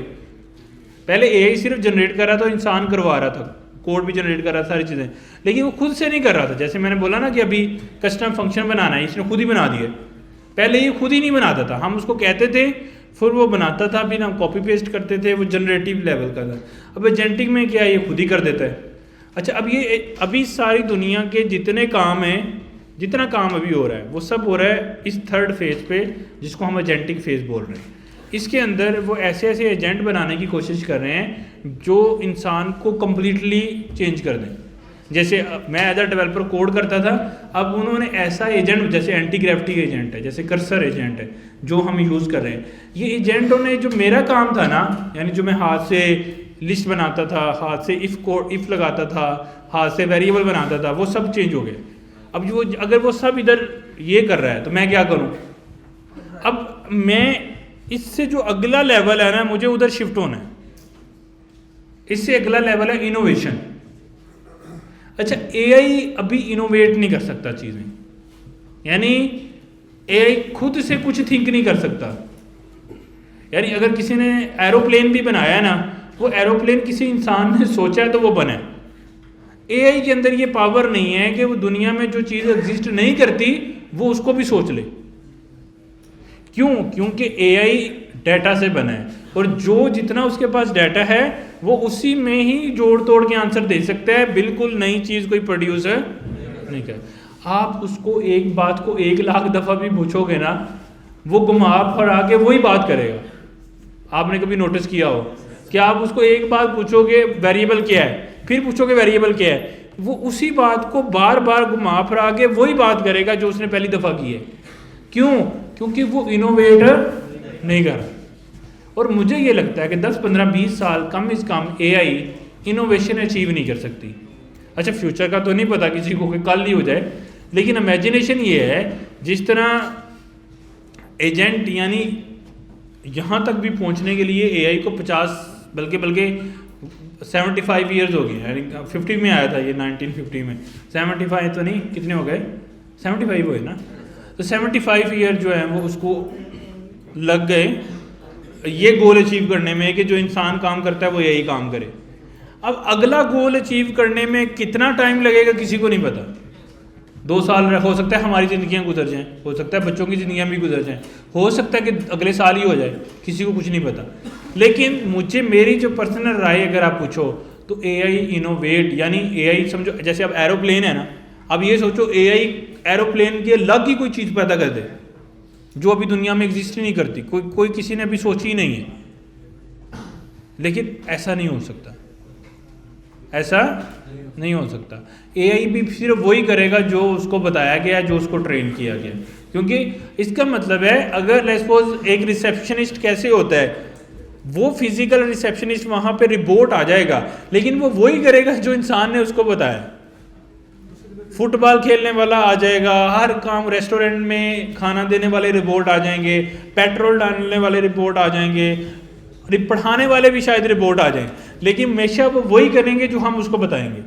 पहले एआई सिर्फ जनरेट कर रहा था, इंसान करवा रहा था, कोड भी जनरेट कर रहा था, सारी चीज़ें, लेकिन वो खुद से नहीं कर रहा था। जैसे मैंने बोला ना कि अभी कस्टम फंक्शन बनाना है, इसने खुद ही बना दिया। पहले ये खुद ही नहीं बनाता था, हम उसको कहते थे, फिर वो बनाता था, फिर हम कॉपी पेस्ट करते थे, वो जनरेटिव लेवल का था। अब एजेंटिक में क्या है, ये खुद ही कर देता है। अच्छा, अब ये अभी सारी दुनिया के जितने काम हैं, जितना काम अभी हो रहा है, वो सब हो रहा है इस थर्ड फेज पे, जिसको हम एजेंटिक फेज बोल रहे हैं। इसके अंदर वो ऐसे ऐसे एजेंट बनाने की कोशिश कर रहे हैं जो इंसान को कम्प्लीटली चेंज कर दें। जैसे मैं एज अ डेवलपर कोड करता था, अब उन्होंने ऐसा एजेंट, जैसे एंटी ग्रेविटी एजेंट है, जैसे कर्सर एजेंट है जो हम यूज़ कर रहे हैं, ये एजेंटों ने जो मेरा काम था ना, यानी जो मैं हाथ से लिस्ट बनाता था, हाथ से इफ़ लगाता था, हाथ से वेरिएबल बनाता था, वो सब चेंज हो गया। अब जो अगर वो सब इधर ये कर रहा है तो मैं क्या करूँ? अब मैं इससे जो अगला लेवल है ना, मुझे उधर शिफ्ट होना है। इससे अगला लेवल है इनोवेशन। अच्छा, एआई अभी इनोवेट नहीं कर सकता चीज़ें, यानी एआई खुद से कुछ थिंक नहीं कर सकता। यानी अगर किसी ने एरोप्लेन भी बनाया है ना, वो एरोप्लेन किसी इंसान ने सोचा है तो वो बना है। एआई के अंदर ये पावर नहीं है कि वो दुनिया में जो चीज़ एग्जिस्ट नहीं करती वो उसको भी सोच ले। क्यों? क्योंकि एआई डाटा से बना है, और जो जितना उसके पास डाटा है वो उसी में ही जोड़ तोड़ के आंसर दे सकता है, बिल्कुल नई चीज़ कोई प्रोड्यूस नहीं कर। आप उसको एक बात को 1,00,000 दफ़ा भी पूछोगे ना, वो घुमा फिरा के वही बात करेगा। आपने कभी नोटिस किया हो कि आप उसको एक बात पूछोगे वेरिएबल क्या है, फिर पूछोगे वेरिएबल क्या है, वो उसी बात को बार बार घुमा फिरा के वही बात करेगा जो उसने पहली दफ़ा की है। क्यों? क्योंकि वो इनोवेटर नहीं कर रहा। और मुझे ये लगता है कि 10, 15, 20 साल कम से कम एआई इनोवेशन अचीव नहीं कर सकती। अच्छा, फ्यूचर का तो नहीं पता किसी को कि कल ही हो जाए, लेकिन इमेजिनेशन ये है जिस तरह एजेंट, यानी यहाँ तक भी पहुँचने के लिए एआई को 50 बल्कि 75 ईयर्स हो गए, यानी 50 में आया था ये, 1950 में। 75 तो नहीं, कितने हो गए? 75 हुए ना। तो 75 ईयर जो है वो उसको लग गए ये गोल अचीव करने में कि जो इंसान काम करता है वो यही काम करे। अब अगला गोल अचीव करने में कितना टाइम लगेगा किसी को नहीं पता। 2 साल हो सकता है हमारी ज़िंदगियां गुजर जाएं, हो सकता है बच्चों की ज़िंदगियां भी गुजर जाएं, हो सकता है कि अगले साल ही हो जाए, किसी को कुछ नहीं पता। लेकिन मुझे, मेरी जो पर्सनल राय अगर आप पूछो तो एआई इनोवेट, यानी एआई समझो जैसे अब एरोप्लेन है ना, अब ये सोचो एआई एरोप्लेन की अलग ही कोई चीज़ पैदा कर दे जो अभी दुनिया में एग्जिस्ट ही नहीं करती, कोई किसी ने अभी सोची ही नहीं है। लेकिन ऐसा नहीं हो सकता, ऐसा नहीं हो सकता। एआई भी सिर्फ वही करेगा जो उसको बताया गया, जो उसको ट्रेन किया गया। क्योंकि इसका मतलब है, अगर लेट्स सपोज एक रिसेप्शनिस्ट कैसे होता है, वो फिजिकल रिसेप्शनिस्ट वहाँ पे रिपोर्ट आ जाएगा, लेकिन वो वही करेगा जो इंसान ने उसको बताया। फुटबॉल खेलने वाला आ जाएगा, हर काम, रेस्टोरेंट में खाना देने वाले रिपोर्ट आ जाएंगे, पेट्रोल डालने वाले रिपोर्ट आ जाएंगे, पढ़ाने वाले भी शायद रिपोर्ट आ जाएंगे, लेकिन हमेशा वो वही करेंगे जो हम उसको बताएंगे।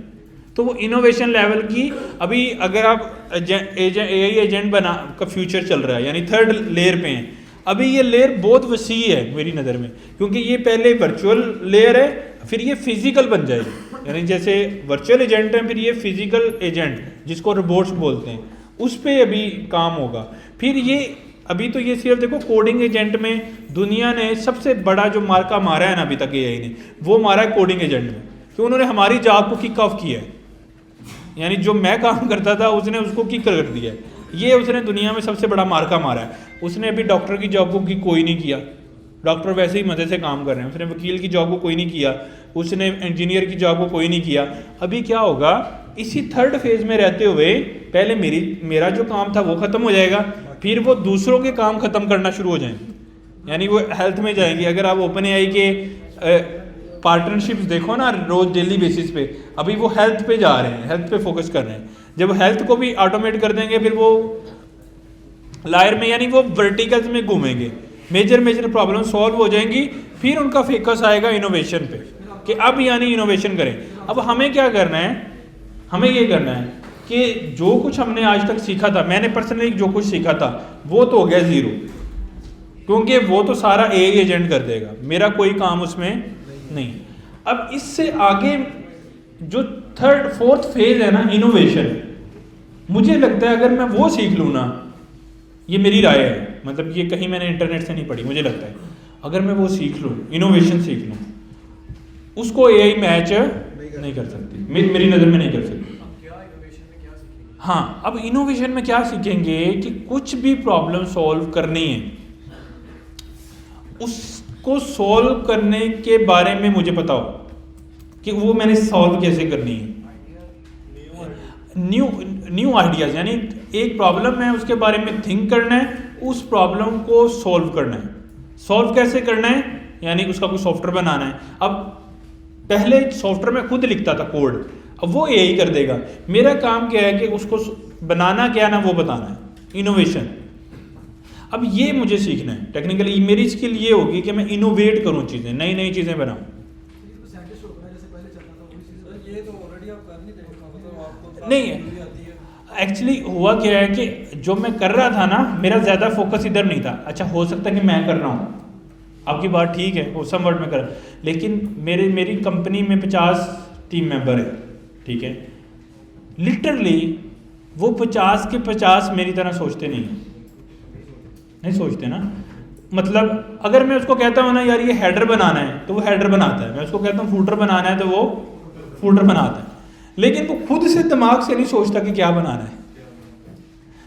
तो वो इनोवेशन लेवल की, अभी अगर आप एआई एजेंट बना का फ्यूचर चल रहा है, यानी 3rd लेयर पे हैं। अभी ये लेयर बहुत वसी है मेरी नज़र में, क्योंकि ये पहले वर्चुअल लेयर है, फिर ये फिजिकल बन जाएगी, यानी जैसे वर्चुअल एजेंट है, फिर ये फिजिकल एजेंट जिसको रोबोट्स बोलते हैं, उस पर अभी काम होगा। फिर ये अभी तो ये सिर्फ देखो कोडिंग एजेंट में दुनिया ने सबसे बड़ा जो मार्का मारा है ना अभी तक एआई ने, वो मारा है कोडिंग एजेंट में, कि उन्होंने हमारी जॉब को किक ऑफ किया है। यानी जो मैं काम करता था उसने उसको किक कर दिया है, ये उसने दुनिया में सबसे बड़ा मार्का मारा है। उसने अभी डॉक्टर की जॉब को किक कोई नहीं किया, डॉक्टर वैसे ही मज़े से काम कर रहे हैं। उसने वकील की जॉब को कोई नहीं किया, उसने इंजीनियर की जॉब को कोई नहीं किया। अभी क्या होगा, इसी 3rd फेज में रहते हुए पहले मेरा जो काम था वो ख़त्म हो जाएगा, फिर वो दूसरों के काम ख़त्म करना शुरू हो जाएंगे, यानी वो हेल्थ में जाएंगे। अगर आप ओपन एआई के पार्टनरशिप्स देखो ना रोज़ डेली बेसिस पे, अभी वो हेल्थ पे जा रहे हैं, हेल्थ पे फोकस कर रहे हैं। जब हेल्थ को भी ऑटोमेट कर देंगे, फिर वो लायर में, यानी वो वर्टिकल्स में घूमेंगे, मेजर प्रॉब्लम सॉल्व हो जाएंगी। फिर उनका फोकस आएगा इनोवेशन पे, कि अब यानी इनोवेशन करें। अब हमें क्या करना है, हमें ये करना है कि जो कुछ हमने आज तक सीखा था, मैंने पर्सनली जो कुछ सीखा था वो तो हो गया ज़ीरो, क्योंकि वो तो सारा एआई एजेंट कर देगा, मेरा कोई काम उसमें नहीं। अब इससे आगे जो 3rd 4th फेज है ना इनोवेशन, मुझे लगता है अगर मैं वो सीख लूँ ना, ये मेरी राय है, मतलब ये कहीं मैंने इंटरनेट से नहीं पढ़ी, मुझे लगता है अगर मैं वो सीख लूँ, इनोवेशन सीख लूँ, उसको एआई मैच नहीं कर सकती, मेरी नज़र में नहीं कर सकती। हाँ, अब इनोवेशन में क्या सीखेंगे कि कुछ भी प्रॉब्लम सॉल्व करनी है, उसको सॉल्व करने के बारे में मुझे पता हो कि वो मैंने सॉल्व कैसे करनी है। न्यू आइडियाज़, यानी एक प्रॉब्लम है उसके बारे में थिंक करना है, उस प्रॉब्लम को सॉल्व करना है। सॉल्व कैसे करना है, यानी उसका कोई सॉफ्टवेयर बनाना है। अब पहले सॉफ्टवेयर में खुद लिखता था कोड, अब वो एआई कर देगा। मेरा काम क्या है कि उसको बनाना क्या ना वो बताना है, इनोवेशन। अब ये मुझे सीखना है टेक्निकली, मेरी स्किल ये होगी कि मैं इनोवेट करूँ चीज़ें, नई नई चीज़ें बनाऊँ। नहीं, एक्चुअली हुआ क्या है कि जो मैं कर रहा था ना, मेरा ज़्यादा फोकस इधर नहीं था। अच्छा, हो सकता है कि मैं कर रहा हूँ, आपकी बात ठीक है, वो सम वर्ड में कर, लेकिन मेरी कंपनी में 50 टीम मेंबर है, ठीक है। लिटरली वो 50 के 50 मेरी तरह सोचते नहीं सोचते ना। मतलब अगर मैं उसको कहता हूँ ना यार ये हेडर बनाना है, तो वो हेडर बनाता है। मैं उसको कहता हूँ फूटर बनाना है, तो वो फूटर बनाता है। लेकिन वो खुद से दिमाग से नहीं सोचता कि क्या बनाना है।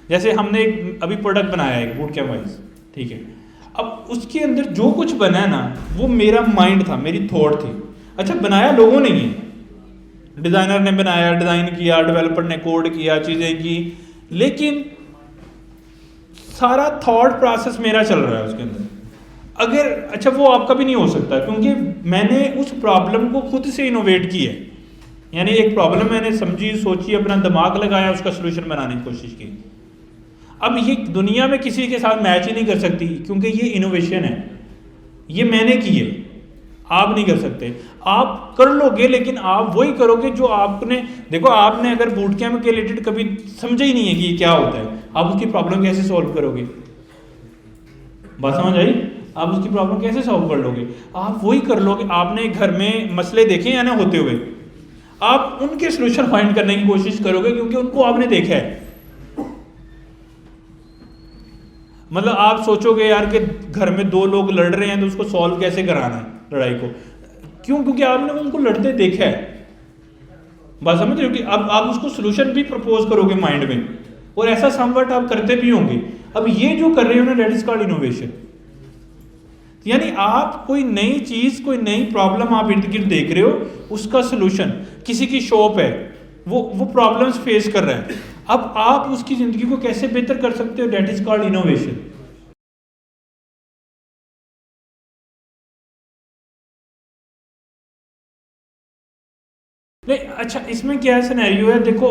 जैसे हमने एक अभी प्रोडक्ट बनाया है बूट कैंप वाइज, ठीक है। अब उसके अंदर जो कुछ बना है ना, वो मेरा माइंड था, मेरी थॉट थी। अच्छा, बनाया लोगों ने ही, डिज़ाइनर ने बनाया, डिज़ाइन किया, डेवलपर ने कोड किया, चीज़ें की, लेकिन सारा थॉट प्रोसेस मेरा चल रहा है उसके अंदर। अगर अच्छा, वो आपका भी नहीं हो सकता, क्योंकि मैंने उस प्रॉब्लम को खुद से इनोवेट किया है। यानी एक प्रॉब्लम मैंने समझी, सोची, अपना दिमाग लगाया, उसका सोल्यूशन बनाने की कोशिश की। अब ये दुनिया में किसी के साथ मैच ही नहीं कर सकती, क्योंकि ये इनोवेशन है, ये मैंने की है, आप नहीं कर सकते। आप कर लोगे, लेकिन आप वही करोगे जो आपने, देखो आपने अगर बूट कैंप के रिलेटेड कभी समझा ही नहीं है कि ये क्या होता है, आप उसकी प्रॉब्लम कैसे सॉल्व करोगे? बात समझ आई? आप उसकी प्रॉब्लम कैसे सॉल्व कर लोगे? आप वही कर लोगे, आपने घर में मसले देखे या ना होते हुए, आप उनके सोल्यूशन फाइंड करने की कोशिश करोगे, क्योंकि उनको आपने देखा है। मतलब आप सोचोगे यार कि घर में दो लोग लड़ रहे हैं, तो उसको सॉल्व कैसे कराना है लड़ाई को, क्यों? क्योंकि आपने उनको लड़ते देखा है। बात समझ रहे हो? कि अब आप उसको सोल्यूशन भी प्रपोज करोगे माइंड में, और ऐसा समवट आप करते भी होंगे। अब ये जो कर रहे हो ना, दैट इज कॉल्ड इनोवेशन। यानी आप कोई नई चीज, कोई नई प्रॉब्लम आप इर्द गिर्द देख रहे हो, उसका सोल्यूशन, किसी की शॉप है, वो प्रॉब्लम्स फेस कर रहा है, अब आप उसकी जिंदगी को कैसे बेहतर कर सकते हो, दैट इज कॉल्ड इनोवेशन। अच्छा, इसमें क्या सिनेरियो है, देखो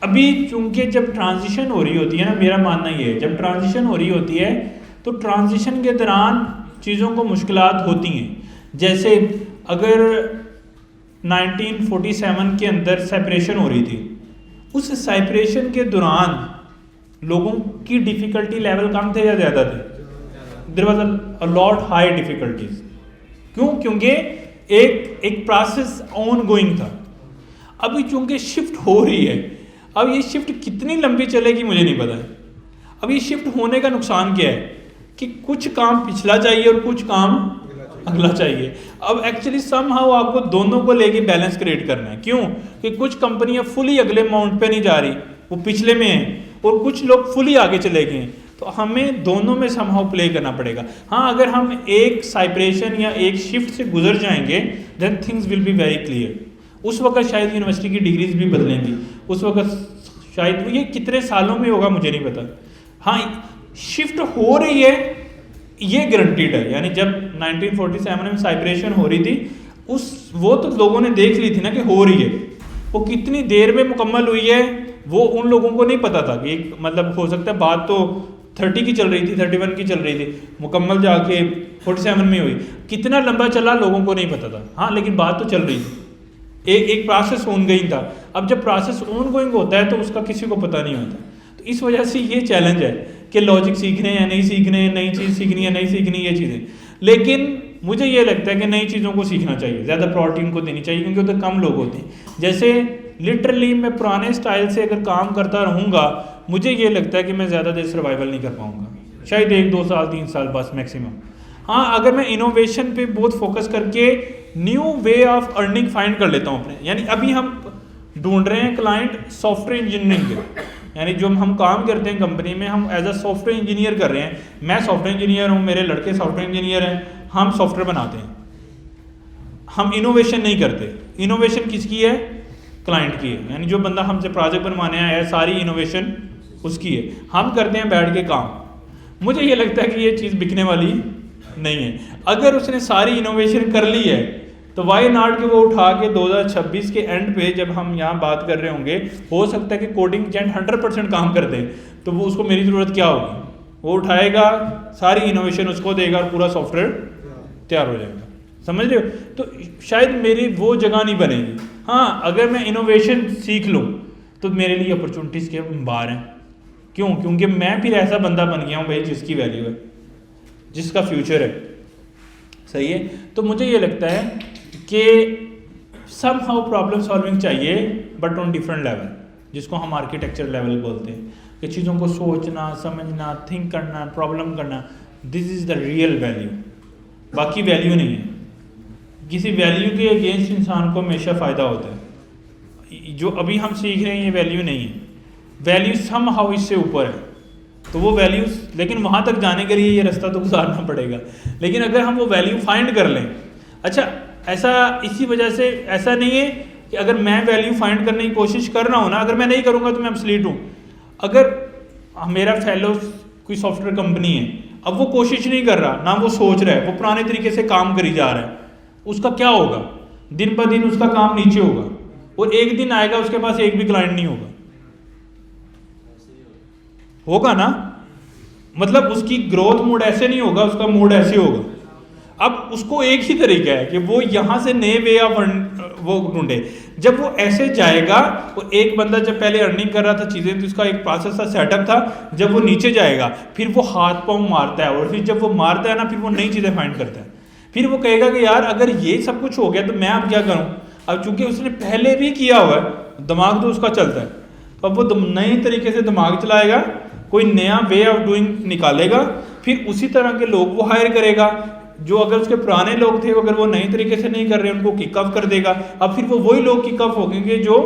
अभी चूंकि जब ट्रांजिशन हो रही होती है ना, मेरा मानना ये है, जब ट्रांजिशन हो रही होती है तो ट्रांजिशन के दौरान चीज़ों को मुश्किलात होती हैं। जैसे अगर 1947 के अंदर सेपरेशन हो रही थी, उस सेपरेशन के दौरान लोगों की डिफ़िकल्टी लेवल कम थे या ज़्यादा थे? There was a lot high difficulties. क्यों? क्योंकि एक प्रोसेस ऑन गोइंग था। अभी चूंकि शिफ्ट हो रही है, अब ये शिफ्ट कितनी लंबी चलेगी मुझे नहीं पता है। अब ये शिफ्ट होने का नुकसान क्या है कि कुछ काम पिछला चाहिए और कुछ काम अगला चाहिए। अब एक्चुअली समहाउ आपको दोनों को लेके बैलेंस क्रिएट करना है। क्यों? कि कुछ कंपनियां फुली अगले माउंट पे नहीं जा रही, वो पिछले में है, और कुछ लोग फुली आगे चले गए हैं, तो हमें दोनों में समहाउ प्ले करना पड़ेगा। हाँ, अगर हम एक साइपरेशन या एक शिफ्ट से गुजर जाएंगे, then things will be very clear. उस वक्त शायद यूनिवर्सिटी की डिग्रीज भी बदलेंगी, उस वक्त शायद ये कितने सालों में होगा मुझे नहीं पता। हाँ, शिफ्ट हो रही है, ये गारंटीड है। यानी जब 1947 में साइपरेशन हो रही थी, वो तो लोगों ने देख ली थी ना कि हो रही है, वो कितनी देर में मुकम्मल हुई है वो उन लोगों को नहीं पता था कि मतलब हो सकता है बात तो 30 की चल रही थी, 31 की चल रही थी, मुकम्मल जाके 47 में हुई। कितना लंबा चला लोगों को नहीं पता था। हाँ, लेकिन बात तो चल रही थी, एक प्रोसेस ऑन गोइंग था। अब जब प्रोसेस ऑन गोइंग होता है तो उसका किसी को पता नहीं होता। तो इस वजह से ये चैलेंज है कि लॉजिक सीखने या नहीं सीखने, नई चीज़ सीखनी या नहीं सीखनी, ये चीज़ें। लेकिन मुझे ये लगता है कि नई चीज़ों को सीखना चाहिए, ज़्यादा प्रायोरिटी को देनी चाहिए, क्योंकि उधर कम लोग होते हैं। जैसे लिटरली मैं पुराने स्टाइल से अगर काम करता रहूँगा, मुझे ये लगता है कि मैं ज़्यादा देर सर्वाइवल नहीं कर पाऊँगा, शायद 1-2 साल 3 साल बस मैक्सिमम। हाँ, अगर मैं इनोवेशन पे बहुत फोकस करके new way of earning find कर लेता हूँ अपने, यानी अभी हम ढूंढ रहे हैं क्लाइंट सॉफ्टवेयर इंजीनियरिंग के, यानी जो हम काम करते हैं कंपनी में, हम एज अ सॉफ्टवेयर इंजीनियर कर रहे हैं। मैं सॉफ्टवेयर इंजीनियर हूँ, मेरे लड़के सॉफ्टवेयर इंजीनियर हैं, हम सॉफ्टवेयर बनाते हैं, हम इनोवेशन नहीं करते। इनोवेशन किसकी है? क्लाइंट की है, यानी जो बंदा हमसे प्रोजेक्ट बनवाने आया है सारी इनोवेशन उसकी है, हम करते हैं बैठ के काम। मुझे ये लगता है कि ये चीज़ बिकने वाली नहीं है। अगर उसने सारी इनोवेशन कर ली है तो वाई नॉट कि वो उठा के 2026 के एंड पे जब हम यहाँ बात कर रहे होंगे, हो सकता है कि कोडिंग एजेंट 100% काम कर दे, तो वो उसको मेरी ज़रूरत क्या होगी, वो उठाएगा सारी इनोवेशन उसको देगा और पूरा सॉफ्टवेयर तैयार हो जाएगा। समझ रहे हो? तो शायद मेरी वो जगह नहीं बनेगी। हाँ, अगर मैं इनोवेशन सीख लूँ तो मेरे लिए अपॉर्चुनिटीज़ के बाहर हैं। क्यों? क्योंकि मैं फिर ऐसा बंदा बन गया हूँ भाई जिसकी वैल्यू है, जिसका फ्यूचर है। सही है? तो मुझे ये लगता है कि सम हाउ प्रॉब्लम सॉल्विंग चाहिए, बट ऑन डिफरेंट लेवल, जिसको हम आर्किटेक्चर लेवल बोलते हैं, कि चीज़ों को सोचना, समझना, थिंक करना, प्रॉब्लम करना, this is the real value. बाकी वैल्यू नहीं है। किसी वैल्यू के अगेंस्ट इंसान को हमेशा फ़ायदा होता है। जो अभी हम सीख रहे हैं ये वैल्यू नहीं है, वैल्यू सम हाउ इससे ऊपर है। तो वो वैल्यूज़, लेकिन वहाँ तक जाने के लिए ये रास्ता तो गुजारना पड़ेगा। लेकिन अगर हम वो वैल्यू फाइंड कर लें, अच्छा ऐसा इसी वजह से ऐसा नहीं है कि अगर मैं वैल्यू फाइंड करने की कोशिश कर रहा हूँ ना, अगर मैं नहीं करूँगा तो मैं अपसलीट हूँ। अगर मेरा फेलो कोई सॉफ्टवेयर कंपनी है, अब वो कोशिश नहीं कर रहा, ना वो सोच रहा है, वो पुराने तरीके से काम करी जा रहा है, उसका क्या होगा? दिन ब दिन उसका काम नीचे होगा, और एक दिन आएगा उसके पास एक भी क्लाइंट नहीं होगा ना। मतलब उसकी ग्रोथ मोड ऐसे नहीं होगा, उसका मोड ऐसे होगा। अब उसको एक ही तरीका है कि वो यहाँ से नए वे ऑफ वो ढूंढे। जब वो ऐसे जाएगा, वो एक बंदा जब पहले अर्निंग कर रहा था चीज़ें, तो उसका एक प्रोसेस था, सेटअप था। जब वो नीचे जाएगा फिर वो हाथ पाँव मारता है, और फिर जब वो मारता है ना, फिर वो नई चीज़ें फाइंड करता है। फिर वो कहेगा कि यार अगर ये सब कुछ हो गया तो मैं अब क्या करूँ। अब चूंकि उसने पहले भी किया हुआ है, दिमाग तो उसका चलता है, तो अब वो नए तरीके से दिमाग चलाएगा, कोई नया वे ऑफ डूइंग निकालेगा, फिर उसी तरह के लोग वो हायर करेगा। जो अगर उसके पुराने लोग थे, अगर वो नए तरीके से नहीं कर रहे, उनको किक ऑफ कर देगा। अब फिर वो वही लोग किक ऑफ होंगे जो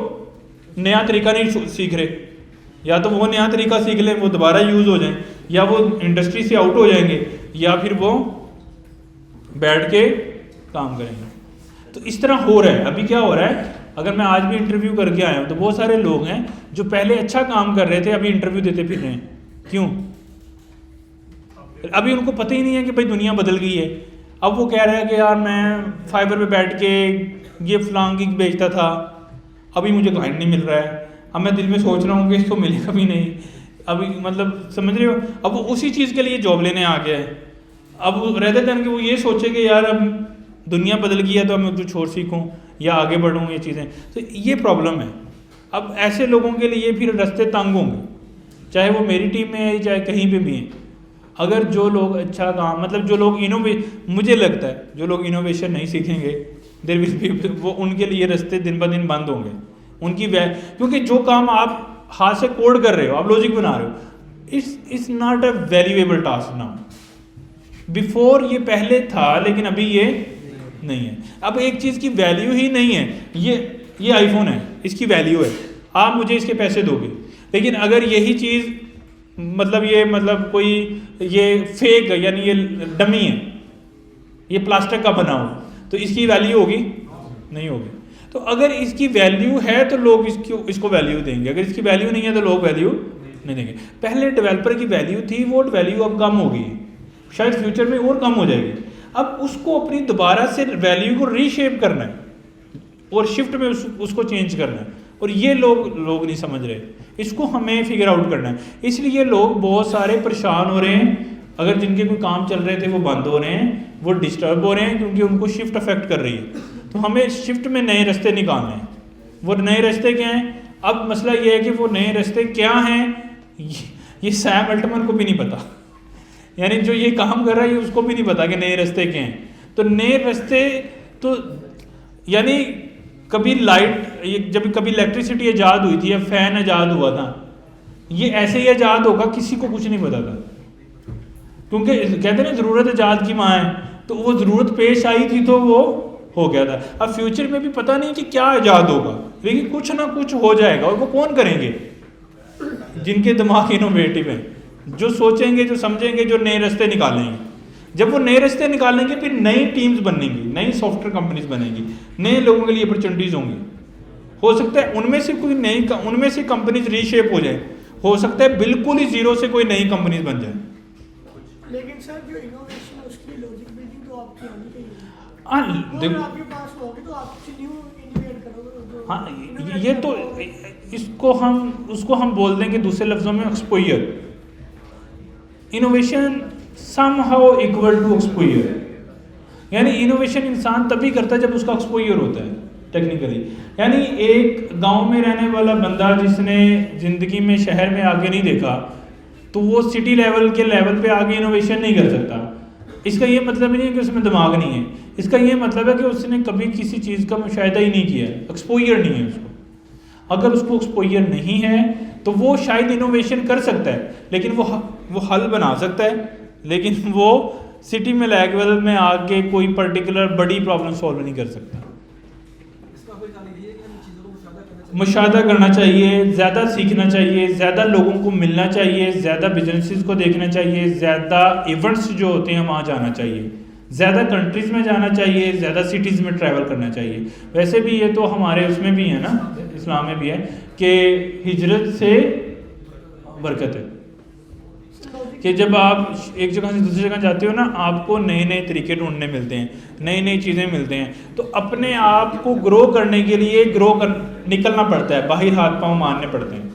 नया तरीका नहीं सीख रहे, या तो वो नया तरीका सीख लें, वो दोबारा यूज़ हो जाएं, या वो इंडस्ट्री से आउट हो जाएंगे, या फिर वो बैठ के काम करेंगे। तो इस तरह हो रहा है। अभी क्या हो रहा है, अगर मैं आज भी इंटरव्यू करके आया हूँ तो बहुत सारे लोग हैं जो पहले अच्छा काम कर रहे थे, अभी इंटरव्यू देते फिर रहे हैं। क्यों? अभी उनको पता ही नहीं है कि भाई दुनिया बदल गई है। अब वो कह रहा है कि यार मैं फाइबर पे बैठ के ये फलांग गिग बेचता था, अभी मुझे क्लाइंट नहीं मिल रहा है। अब मैं दिल में सोच रहा हूँ कि इसको मिलेगा भी नहीं अभी, मतलब समझ रहे हो। अब वो उसी चीज़ के लिए जॉब लेने आ गया है। अब रेदर देन कि वो ये सोचे कि यार अब दुनिया बदल गई है तो मैं कुछ और सीखूँ या आगे बढ़ूँ, ये चीज़ें। तो ये प्रॉब्लम है। अब ऐसे लोगों के लिए फिर रास्ते तंग होंगे, चाहे वो मेरी टीम में है चाहे कहीं पे भी है। अगर जो लोग अच्छा काम, मतलब जो लोग मुझे लगता है जो लोग इनोवेशन नहीं सीखेंगे, देर विल बी, वो उनके लिए रास्ते दिन ब दिन बंद होंगे उनकी। क्योंकि जो काम आप हाथ से कोड कर रहे हो, आप लॉजिक बना रहे हो, it's not a valuable task now. Before ये पहले था, लेकिन अभी ये नहीं है। अब एक चीज़ की वैल्यू ही नहीं है। ये आईफोन है, इसकी वैल्यू है, आप मुझे इसके पैसे दोगे। लेकिन अगर यही चीज़ मतलब कोई ये फेक है, यानी ये डमी है, ये प्लास्टिक का बना हो, तो इसकी वैल्यू होगी? नहीं होगी। तो अगर इसकी वैल्यू है तो लोग इसको वैल्यू देंगे, अगर इसकी वैल्यू नहीं है तो लोग वैल्यू नहीं देंगे। पहले डेवलपर की वैल्यू थी, वो वैल्यू अब कम होगी, शायद फ्यूचर में और कम हो जाएगी। अब उसको अपनी दोबारा से वैल्यू को रीशेप करना है और शिफ्ट में उसको चेंज करना है, और ये लोग नहीं समझ रहे। इसको हमें फिगर आउट करना है। इसलिए लोग बहुत सारे परेशान हो रहे हैं। अगर जिनके कोई काम चल रहे थे वो बंद हो रहे हैं, वो डिस्टर्ब हो रहे हैं, क्योंकि उनको शिफ्ट अफेक्ट कर रही है। तो हमें शिफ्ट में नए रास्ते निकालने हैं। वो नए रास्ते क्या हैं? अब मसला ये है कि वो नए रास्ते क्या हैं, ये सैम अल्टमैन को भी नहीं पता, यानी जो ये काम कर रहा है उसको भी नहीं पता कि नए रास्ते क्या हैं। तो नए रास्ते तो यानी कभी लाइट, जब कभी इलेक्ट्रिसिटी ईजाद हुई थी या फैन ईजाद हुआ था, ये ऐसे ही ईजाद होगा, किसी को कुछ नहीं पता था। क्योंकि कहते हैं ना ज़रूरत ईजाद की माँ है, तो वो ज़रूरत पेश आई थी तो वो हो गया था। अब फ्यूचर में भी पता नहीं कि क्या ईजाद होगा, लेकिन कुछ ना कुछ हो जाएगा। और वो कौन करेंगे? जिनके दिमाग इनोवेटिव हैं, जो सोचेंगे, जो समझेंगे, जो नए रास्ते निकालेंगे। जब वो नए रास्ते निकालेंगे फिर नई टीम्स बनेंगी, नई सॉफ्टवेयर कंपनीज बनेंगी, नए लोगों के लिए अपॉर्चुनिटीज़ हो सकता है उनमें से कंपनीज रीशेप हो जाए, हो सकता है बिल्कुल ही जीरो से कोई नई कंपनीज बन जाए। लेकिन सर जो इनोवेशन है उसकी लॉजिक बिल्डिंग तो आपकी होनी चाहिए। हाँ आपके पास होगी तो आप कुछ न्यू इनोवेट करोगे। हाँ ये तो उसको हम बोल देंगे दूसरे लफ्जों में exposure. Innovation somehow equal to exposure, यानी इनोवेशन इंसान तभी करता है जब उसका एक्सपोजर होता है टेक्निकली। यानी एक गांव में रहने वाला बंदा जिसने ज़िंदगी में शहर में आगे नहीं देखा, तो वो सिटी लेवल के लेवल पे आगे इनोवेशन नहीं कर सकता। इसका ये मतलब नहीं है कि उसमें दिमाग नहीं है, इसका ये मतलब है कि उसने कभी किसी चीज़ का मुशाहिदा ही नहीं किया, एक्सपोजर नहीं है उसको। अगर उसको एक्सपोजर नहीं है तो वो शायद इनोवेशन कर सकता है, लेकिन वो हल बना सकता है, लेकिन वो सिटी में लेवल में आके कोई पर्टिकुलर बड़ी प्रॉब्लम सॉल्व नहीं कर सकता। मुशाहिदा करना चाहिए, ज़्यादा सीखना चाहिए, ज़्यादा लोगों को मिलना चाहिए, ज़्यादा बिजनेसेस को देखना चाहिए, ज़्यादा इवेंट्स जो होते हैं वहाँ जाना चाहिए, ज़्यादा कंट्रीज़ में जाना चाहिए, ज़्यादा सिटीज़ में ट्रैवल करना चाहिए। वैसे भी ये तो हमारे उसमें भी है ना, इस्लाम में भी है कि हिजरत से बरकत है, कि जब आप एक जगह से दूसरी जगह जाते हो ना, आपको नए नए तरीके ढूंढने मिलते हैं, नई नई चीज़ें मिलते हैं। तो अपने आप को ग्रो करने के लिए निकलना पड़ता है, बाहर हाथ पांव मारने पड़ते हैं।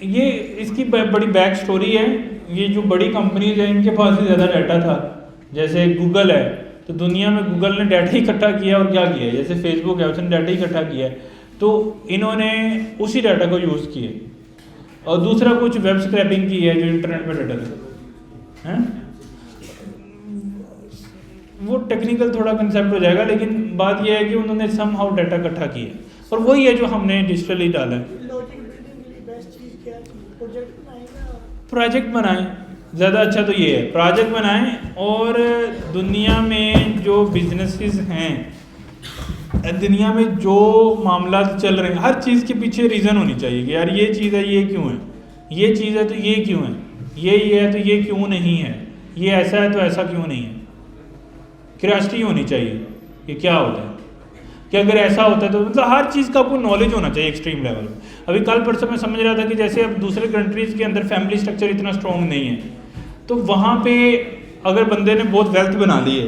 ये इसकी बड़ी बैक स्टोरी है। ये जो बड़ी कंपनीज हैं इनके पास ही ज़्यादा डाटा था। जैसे गूगल है, तो दुनिया में गूगल ने डाटा इकट्ठा किया और क्या किया है, जैसे फेसबुक है उसने डाटा इकट्ठा किया है, तो इन्होंने उसी डाटा को यूज़ किया। और दूसरा कुछ वेब स्क्रैपिंग की है जो इंटरनेट पर डाटा है, वो टेक्निकल थोड़ा कंसेप्ट हो जाएगा, लेकिन बात यह है कि उन्होंने सम हाउ डाटा इकट्ठा किया और वही है जो हमने डिजिटली डाला है। प्रोजेक्ट बनाएं, ज़्यादा अच्छा तो ये है, प्रोजेक्ट बनाएं। और दुनिया में जो बिजनेसेस हैं, दुनिया में जो मामला चल रहे हैं, हर चीज़ के पीछे रीज़न होनी चाहिए कि यार ये चीज़ है ये क्यों है, ये चीज़ है तो ये क्यों है, ये है तो ये क्यों नहीं है, ये ऐसा है तो ऐसा क्यों नहीं है। क्यूरियोसिटी होनी चाहिए कि क्या होता है, कि अगर ऐसा होता है तो मतलब हर चीज़ का आपको नॉलेज होना चाहिए एक्सट्रीम लेवल में। अभी कल परसों मैं समझ रहा था कि जैसे अब दूसरे कंट्रीज़ के अंदर फैमिली स्ट्रक्चर इतना स्ट्रॉन्ग नहीं है, तो वहाँ पे अगर बंदे ने बहुत वेल्थ बना ली है,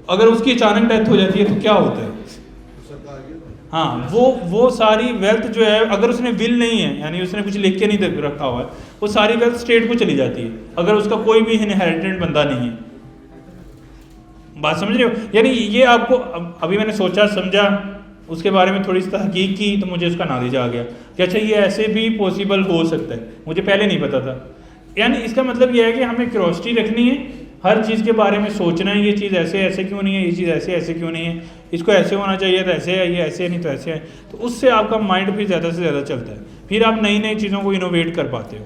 अगर उसकी अचानक डेथ हो जाती है तो क्या होता है। हाँ, वो सारी वेल्थ जो है, अगर उसने विल नहीं है, यानी उसने कुछ लिख के नहीं रखा हुआ है, वो सारी वेल्थ स्टेट को चली जाती है, अगर उसका कोई भी इनहेरिटेड बंदा नहीं है। बात समझ रहे हो? यानी ये आपको अभी मैंने सोचा समझा, उसके बारे में थोड़ी सी तहकीक की, तो मुझे उसका नॉलेज आ गया कि अच्छा ये ऐसे भी पॉसिबल हो सकता है, मुझे पहले नहीं पता था। यानी इसका मतलब ये है कि हमें क्यूरियोसिटी रखनी है, हर चीज़ के बारे में सोचना है, ये चीज़ ऐसे क्यों नहीं है, ये चीज़ ऐसे क्यों नहीं है, इसको ऐसे होना चाहिए तो ऐसे है, ये ऐसे नहीं तो ऐसे है। तो उससे आपका माइंड भी ज़्यादा से ज़्यादा चलता है, फिर आप नई नई चीज़ों को इनोवेट कर पाते हो।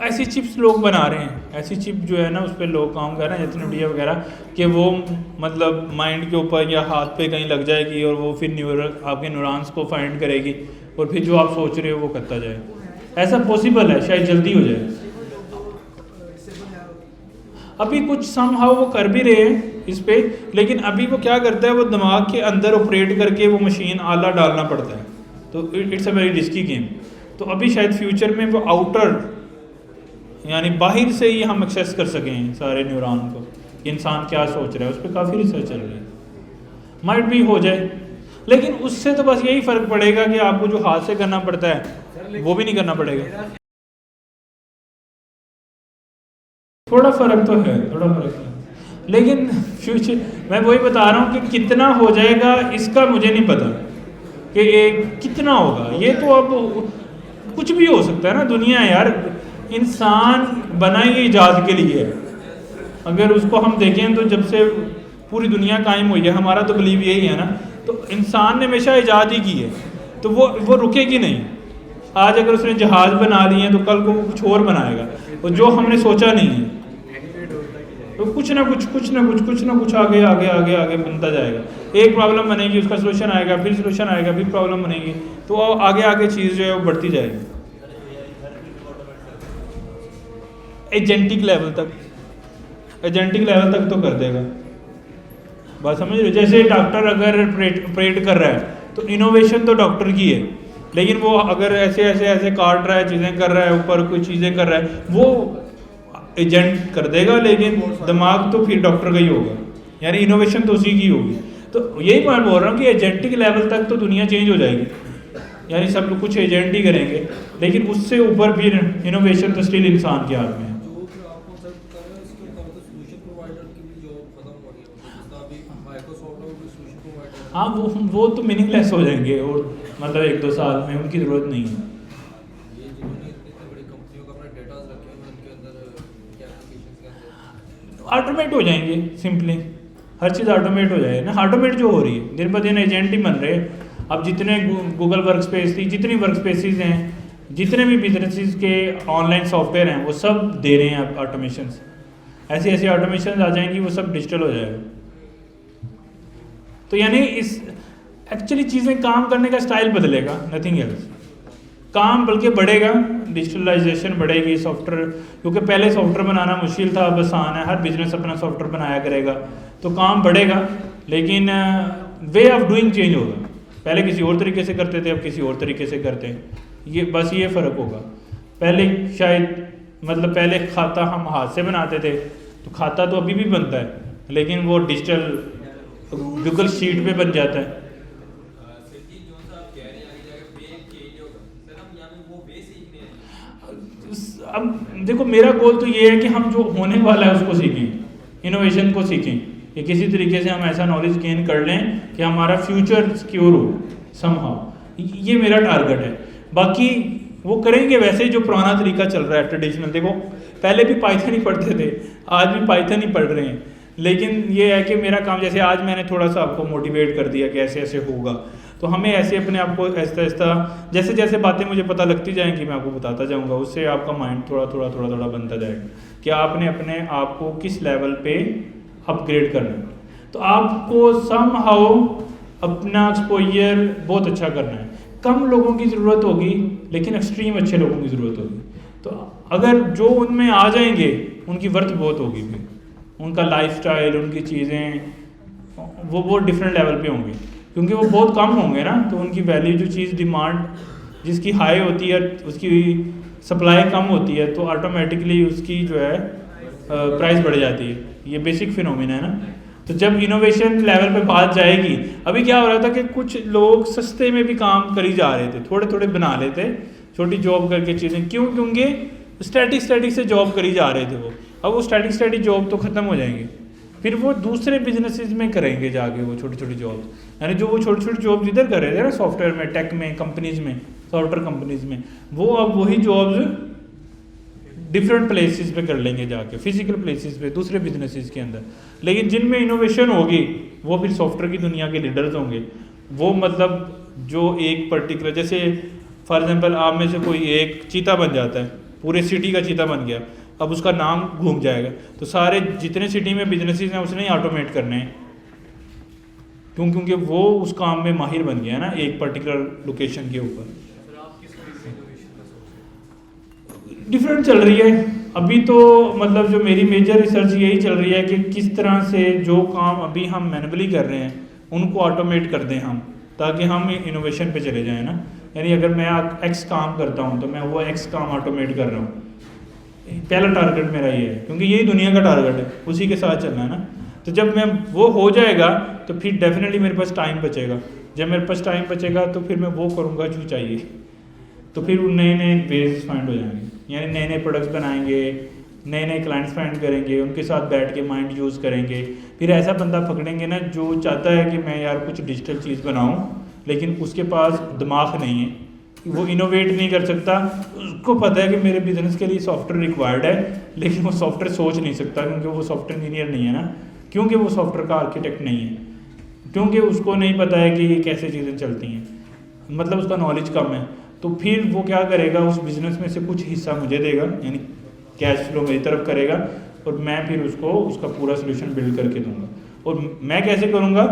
ऐसी चिप्स लोग बना रहे हैं, ऐसी चिप जो है ना उस पर लोग काम कर रहे हैं, जैसे न्यूडिया वगैरह, कि वो मतलब माइंड के ऊपर या हाथ पे कहीं लग जाएगी और वो फिर आपके न्यूरॉन्स को फाइंड करेगी और फिर जो आप सोच रहे हो वो करता जाए। ऐसा पॉसिबल है, शायद जल्दी हो जाए। अभी कुछ समहाउ वो कर भी रहे हैं इस पे, लेकिन अभी वो क्या करता है, वो दिमाग के अंदर ऑपरेट करके वो मशीन आला डालना पड़ता है, तो it's a very risky game. तो अभी शायद फ्यूचर में वो आउटर यानी बाहर से ही हम एक्सेस कर सकें सारे न्यूरॉन को, इंसान क्या सोच रहा है, उस पर काफ़ी रिसर्च चल रही है, माइट भी हो जाए। लेकिन उससे तो बस यही फ़र्क पड़ेगा कि आपको जो हाथ से करना पड़ता है वो भी नहीं करना पड़ेगा। थोड़ा फ़र्क तो है, थोड़ा फ़र्क है, लेकिन फ्यूचर मैं वही बता रहा हूँ कि कितना हो जाएगा इसका मुझे नहीं पता कि कितना होगा। ये तो अब कुछ भी हो सकता है ना, दुनिया यार, इंसान बना ही ईजाद के लिए है। अगर उसको हम देखें तो जब से पूरी दुनिया कायम हुई है, हमारा तो बिलीव यही है ना, तो इंसान ने हमेशा ईजाद ही की है, तो वो रुकेगी नहीं। आज अगर उसने जहाज़ बना लिए हैं तो कल को वो कुछ और बनाएगा, और जो हमने सोचा नहीं है, तो कुछ ना कुछ आगे बनता जाएगा। एक प्रॉब्लम बनेगी, उसका सोल्यूशन आएगा, फिर सोल्यूशन आएगा, फिर प्रॉब्लम बनेगी, तो आगे चीज़ जो है वो बढ़ती जाएगी। एजेंटिक लेवल तक, एजेंटिक लेवल तक तो कर देगा। बात समझ रहे हो? जैसे डॉक्टर अगर ऑपरेट कर रहा है तो इनोवेशन तो डॉक्टर की है, लेकिन वो अगर ऐसे ऐसे ऐसे काट रहा है, चीज़ें कर रहा है, ऊपर कुछ चीज़ें कर रहा है, वो एजेंट कर देगा, लेकिन दिमाग तो फिर डॉक्टर का ही होगा, यानी इनोवेशन तो उसी की होगी। तो यही मैं बोल रहा हूँ कि एजेंटिक लेवल तक तो दुनिया चेंज हो जाएगी, यानी सब लोग कुछ एजेंट ही करेंगे, लेकिन उससे ऊपर फिर इनोवेशन तो स्टिल इंसान के हाथ में है। हाँ, वो तो मीनिंगलेस हो जाएंगे, और मतलब 1-2 साल में उनकी ज़रूरत नहीं है। ऑटोमेट हो जाएंगे, सिंपली हर चीज़ ऑटोमेट हो जाएगी ना। ऑटोमेट जो हो रही है दिन ब दिन, एजेंट ही बन रहे हैं। अब जितने गूगल वर्क स्पेस थी, जितनी वर्क स्पेसिस हैं, जितने भी बिजनेसिस के ऑनलाइन सॉफ्टवेयर हैं, वो सब दे रहे हैं अब ऑटोमेशन। ऐसी ऐसी ऑटोमेशन आ जाएंगी, वो सब डिजिटल हो जाएगा। तो यानी इस एक्चुअली चीज़ें काम करने का स्टाइल बदलेगा, नथिंग एल्स। काम बल्कि बढ़ेगा, डिजिटलाइजेशन बढ़ेगी, सॉफ्टवेयर, क्योंकि पहले सॉफ्टवेयर बनाना मुश्किल था, अब आसान है, हर बिजनेस अपना सॉफ्टवेयर बनाया करेगा, तो काम बढ़ेगा, लेकिन वे ऑफ डूइंग चेंज होगा। पहले किसी और तरीके से करते थे, अब किसी और तरीके से करते हैं, ये बस ये फ़र्क होगा। पहले शायद मतलब पहले खाता हम हाथ से बनाते थे, तो खाता तो अभी भी बनता है, लेकिन वो डिजिटल गूगल शीट पे बन जाता है। अब देखो, मेरा गोल तो ये है कि हम जो होने वाला है उसको सीखें, इनोवेशन को सीखें, कि किसी तरीके से हम ऐसा नॉलेज गेन कर लें कि हमारा फ्यूचर सिक्योर हो समहाउ। ये मेरा टारगेट है। बाकी वो करेंगे वैसे जो पुराना तरीका चल रहा है, ट्रेडिशनल। देखो, पहले भी पाइथन ही पढ़ते थे, आज भी पाइथन ही पढ़ रहे हैं, लेकिन ये है कि मेरा काम, जैसे आज मैंने थोड़ा सा आपको मोटिवेट कर दिया कि ऐसे ऐसे होगा, तो हमें ऐसे अपने आप को ऐसा ऐसा जैसे जैसे बातें मुझे पता लगती जाएंगी, मैं आपको बताता जाऊंगा, उससे आपका माइंड थोड़ा थोड़ा थोड़ा थोड़ा बनता जाएगा कि आपने अपने आप को किस लेवल पे अपग्रेड करना है। तो आपको समहाउ अपना एक्सपोजर बहुत अच्छा करना है। कम लोगों की ज़रूरत होगी, लेकिन एक्सट्रीम अच्छे लोगों की ज़रूरत होगी। तो अगर जो उनमें आ जाएंगे, उनकी वर्थ बहुत होगी, फिर उनका लाइफस्टाइल, उनकी चीज़ें वो डिफरेंट लेवल पे होंगे, क्योंकि वो बहुत कम होंगे ना, तो उनकी वैल्यू, जो चीज़ डिमांड जिसकी हाई होती है, उसकी सप्लाई कम होती है, तो ऑटोमेटिकली उसकी जो है प्राइस बढ़ जाती है। ये बेसिक फिनोमिना है ना। तो जब इनोवेशन लेवल पे बात जाएगी, अभी क्या हो रहा था कि कुछ लोग सस्ते में भी काम करी जा रहे थे, थोड़े थोड़े बना लेते, छोटी जॉब करके चीज़ें, क्योंकि स्टैटिक से जॉब करी जा रहे थे वो। अब वो स्टैटिक जॉब तो ख़त्म हो जाएंगे, फिर वो दूसरे बिजनेसेस में करेंगे जाके वो छोटी छोटी जॉब्स, यानी जो वो छोटी छोटी जॉब्स इधर कर रहे थे ना, सॉफ्टवेयर में, टेक में, कंपनीज में, सॉफ्टवेयर कंपनीज में, वो अब वही जॉब्स डिफरेंट प्लेसेस पे कर लेंगे जाके, फिजिकल प्लेसेस पे, दूसरे बिजनेसेस के अंदर। लेकिन जिनमें इनोवेशन होगी, वो फिर सॉफ्टवेयर की दुनिया के लीडर्स होंगे। वो मतलब जो एक पर्टिकुलर, जैसे फॉर एग्जांपल आप में से कोई एक चीता बन जाता है, पूरे सिटी का चीता बन गया, अब उसका नाम घूम जाएगा, तो सारे जितने सिटी में बिजनेसेस हैं उसने ही ऑटोमेट करने हैं, क्योंकि वो उस काम में माहिर बन गया है ना, एक पर्टिकुलर लोकेशन के ऊपर। डिफरेंट चल रही है अभी तो, मतलब जो मेरी मेजर रिसर्च यही चल रही है कि किस तरह से जो काम अभी हम मैनुअली कर रहे हैं उनको ऑटोमेट कर दें हम, ताकि हम इनोवेशन पे चले जाएं ना। यानी अगर मैं एक्स काम करता हूँ तो मैं वो एक्स काम ऑटोमेट कर रहा हूँ, पहला टारगेट मेरा ये है, क्योंकि यही दुनिया का टारगेट है, उसी के साथ चलना है ना। तो जब मैं वो हो जाएगा तो फिर डेफिनेटली मेरे पास टाइम बचेगा, जब मेरे पास टाइम बचेगा तो फिर मैं वो करूँगा जो चाहिए, तो फिर नए नए वेज फाइंड हो जाएंगे, यानी नए नए प्रोडक्ट्स बनाएंगे, नए नए क्लाइंट्स फाइंड करेंगे, उनके साथ बैठ के माइंड यूज़ करेंगे। फिर ऐसा बंदा पकड़ेंगे ना जो चाहता है कि मैं यार कुछ डिजिटल चीज़ बनाऊँ, लेकिन उसके पास दिमाग नहीं है, वो इनोवेट नहीं कर सकता। उसको पता है कि मेरे बिजनेस के लिए सॉफ्टवेयर रिक्वायर्ड है, लेकिन वो सॉफ्टवेयर सोच नहीं सकता, क्योंकि वो सॉफ्टवेयर इंजीनियर नहीं है ना, क्योंकि वो सॉफ्टवेयर का आर्किटेक्ट नहीं है, क्योंकि उसको नहीं पता है कि ये कैसे चीज़ें चलती हैं, मतलब उसका नॉलेज कम है। तो फिर वो क्या करेगा, उस बिज़नेस में से कुछ हिस्सा मुझे देगा, यानी कैश फ्लो मेरी तरफ करेगा, और मैं फिर उसको उसका पूरा सोल्यूशन बिल्ड करके दूंगा। और मैं कैसे करूँगा,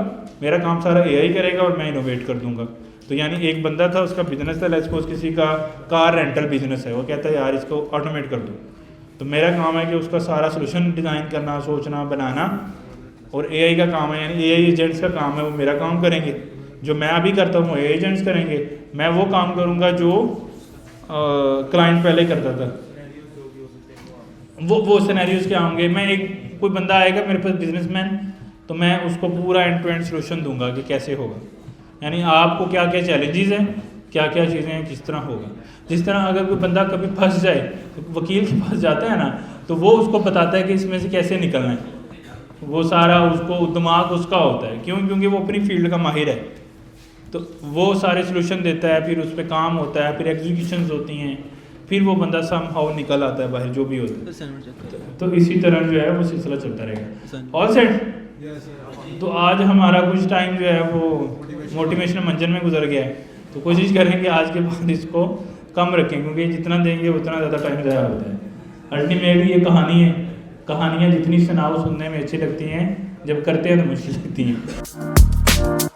मेरा काम सारा एआई करेगा और मैं इनोवेट कर दूंगा। तो यानी एक बंदा था, उसका बिजनेस था, लेट्स सपोज किसी का कार रेंटल बिजनेस है, वो कहता है यार इसको ऑटोमेट कर दो, तो तो मेरा काम है कि उसका सारा सोल्यूशन डिज़ाइन करना, सोचना, बनाना, और एआई का काम है, यानी एआई एजेंट्स का काम है वो मेरा काम करेंगे। जो मैं अभी करता हूँ वो एआई एजेंट्स करेंगे, मैं वो काम करूँगा जो क्लाइंट पहले करता था। वो सिनेरियोज क्या होंगे, मैं एक कोई बंदा आएगा मेरे पास बिजनेसमैन, तो मैं उसको पूरा एंड टू एंड सोल्यूशन दूंगा कि कैसे होगा, यानी आपको क्या क्या चैलेंजेस हैं, क्या क्या चीज़ें हैं, किस तरह होगा। जिस तरह अगर कोई बंदा कभी फंस जाए तो वकील के पास जाता है ना, तो वो उसको बताता है कि इसमें से कैसे निकलना है, वो सारा उसको दिमाग उसका होता है, क्यों? क्योंकि वो अपनी फील्ड का माहिर है, तो वो सारे सोल्यूशन देता है, फिर उस पर काम होता है, फिर एग्जीक्यूशंस होती हैं, फिर वो बंदा समहाउ निकल आता है बाहर, जो भी होता है। तो इसी तरह जो है वो सिलसिला चलता रहेगा। All set. तो आज हमारा कुछ टाइम जो है वो मोटिवेशनल मंजन में गुजर गया है, तो कोशिश करेंगे आज के बाद इसको कम रखें, क्योंकि जितना देंगे उतना ज़्यादा टाइम ज़ाया होता है। अल्टीमेटली ये कहानी है, कहानियाँ जितनी सुनाओ सुनने में अच्छी लगती हैं, जब करते हैं तो मुश्किल लगती हैं।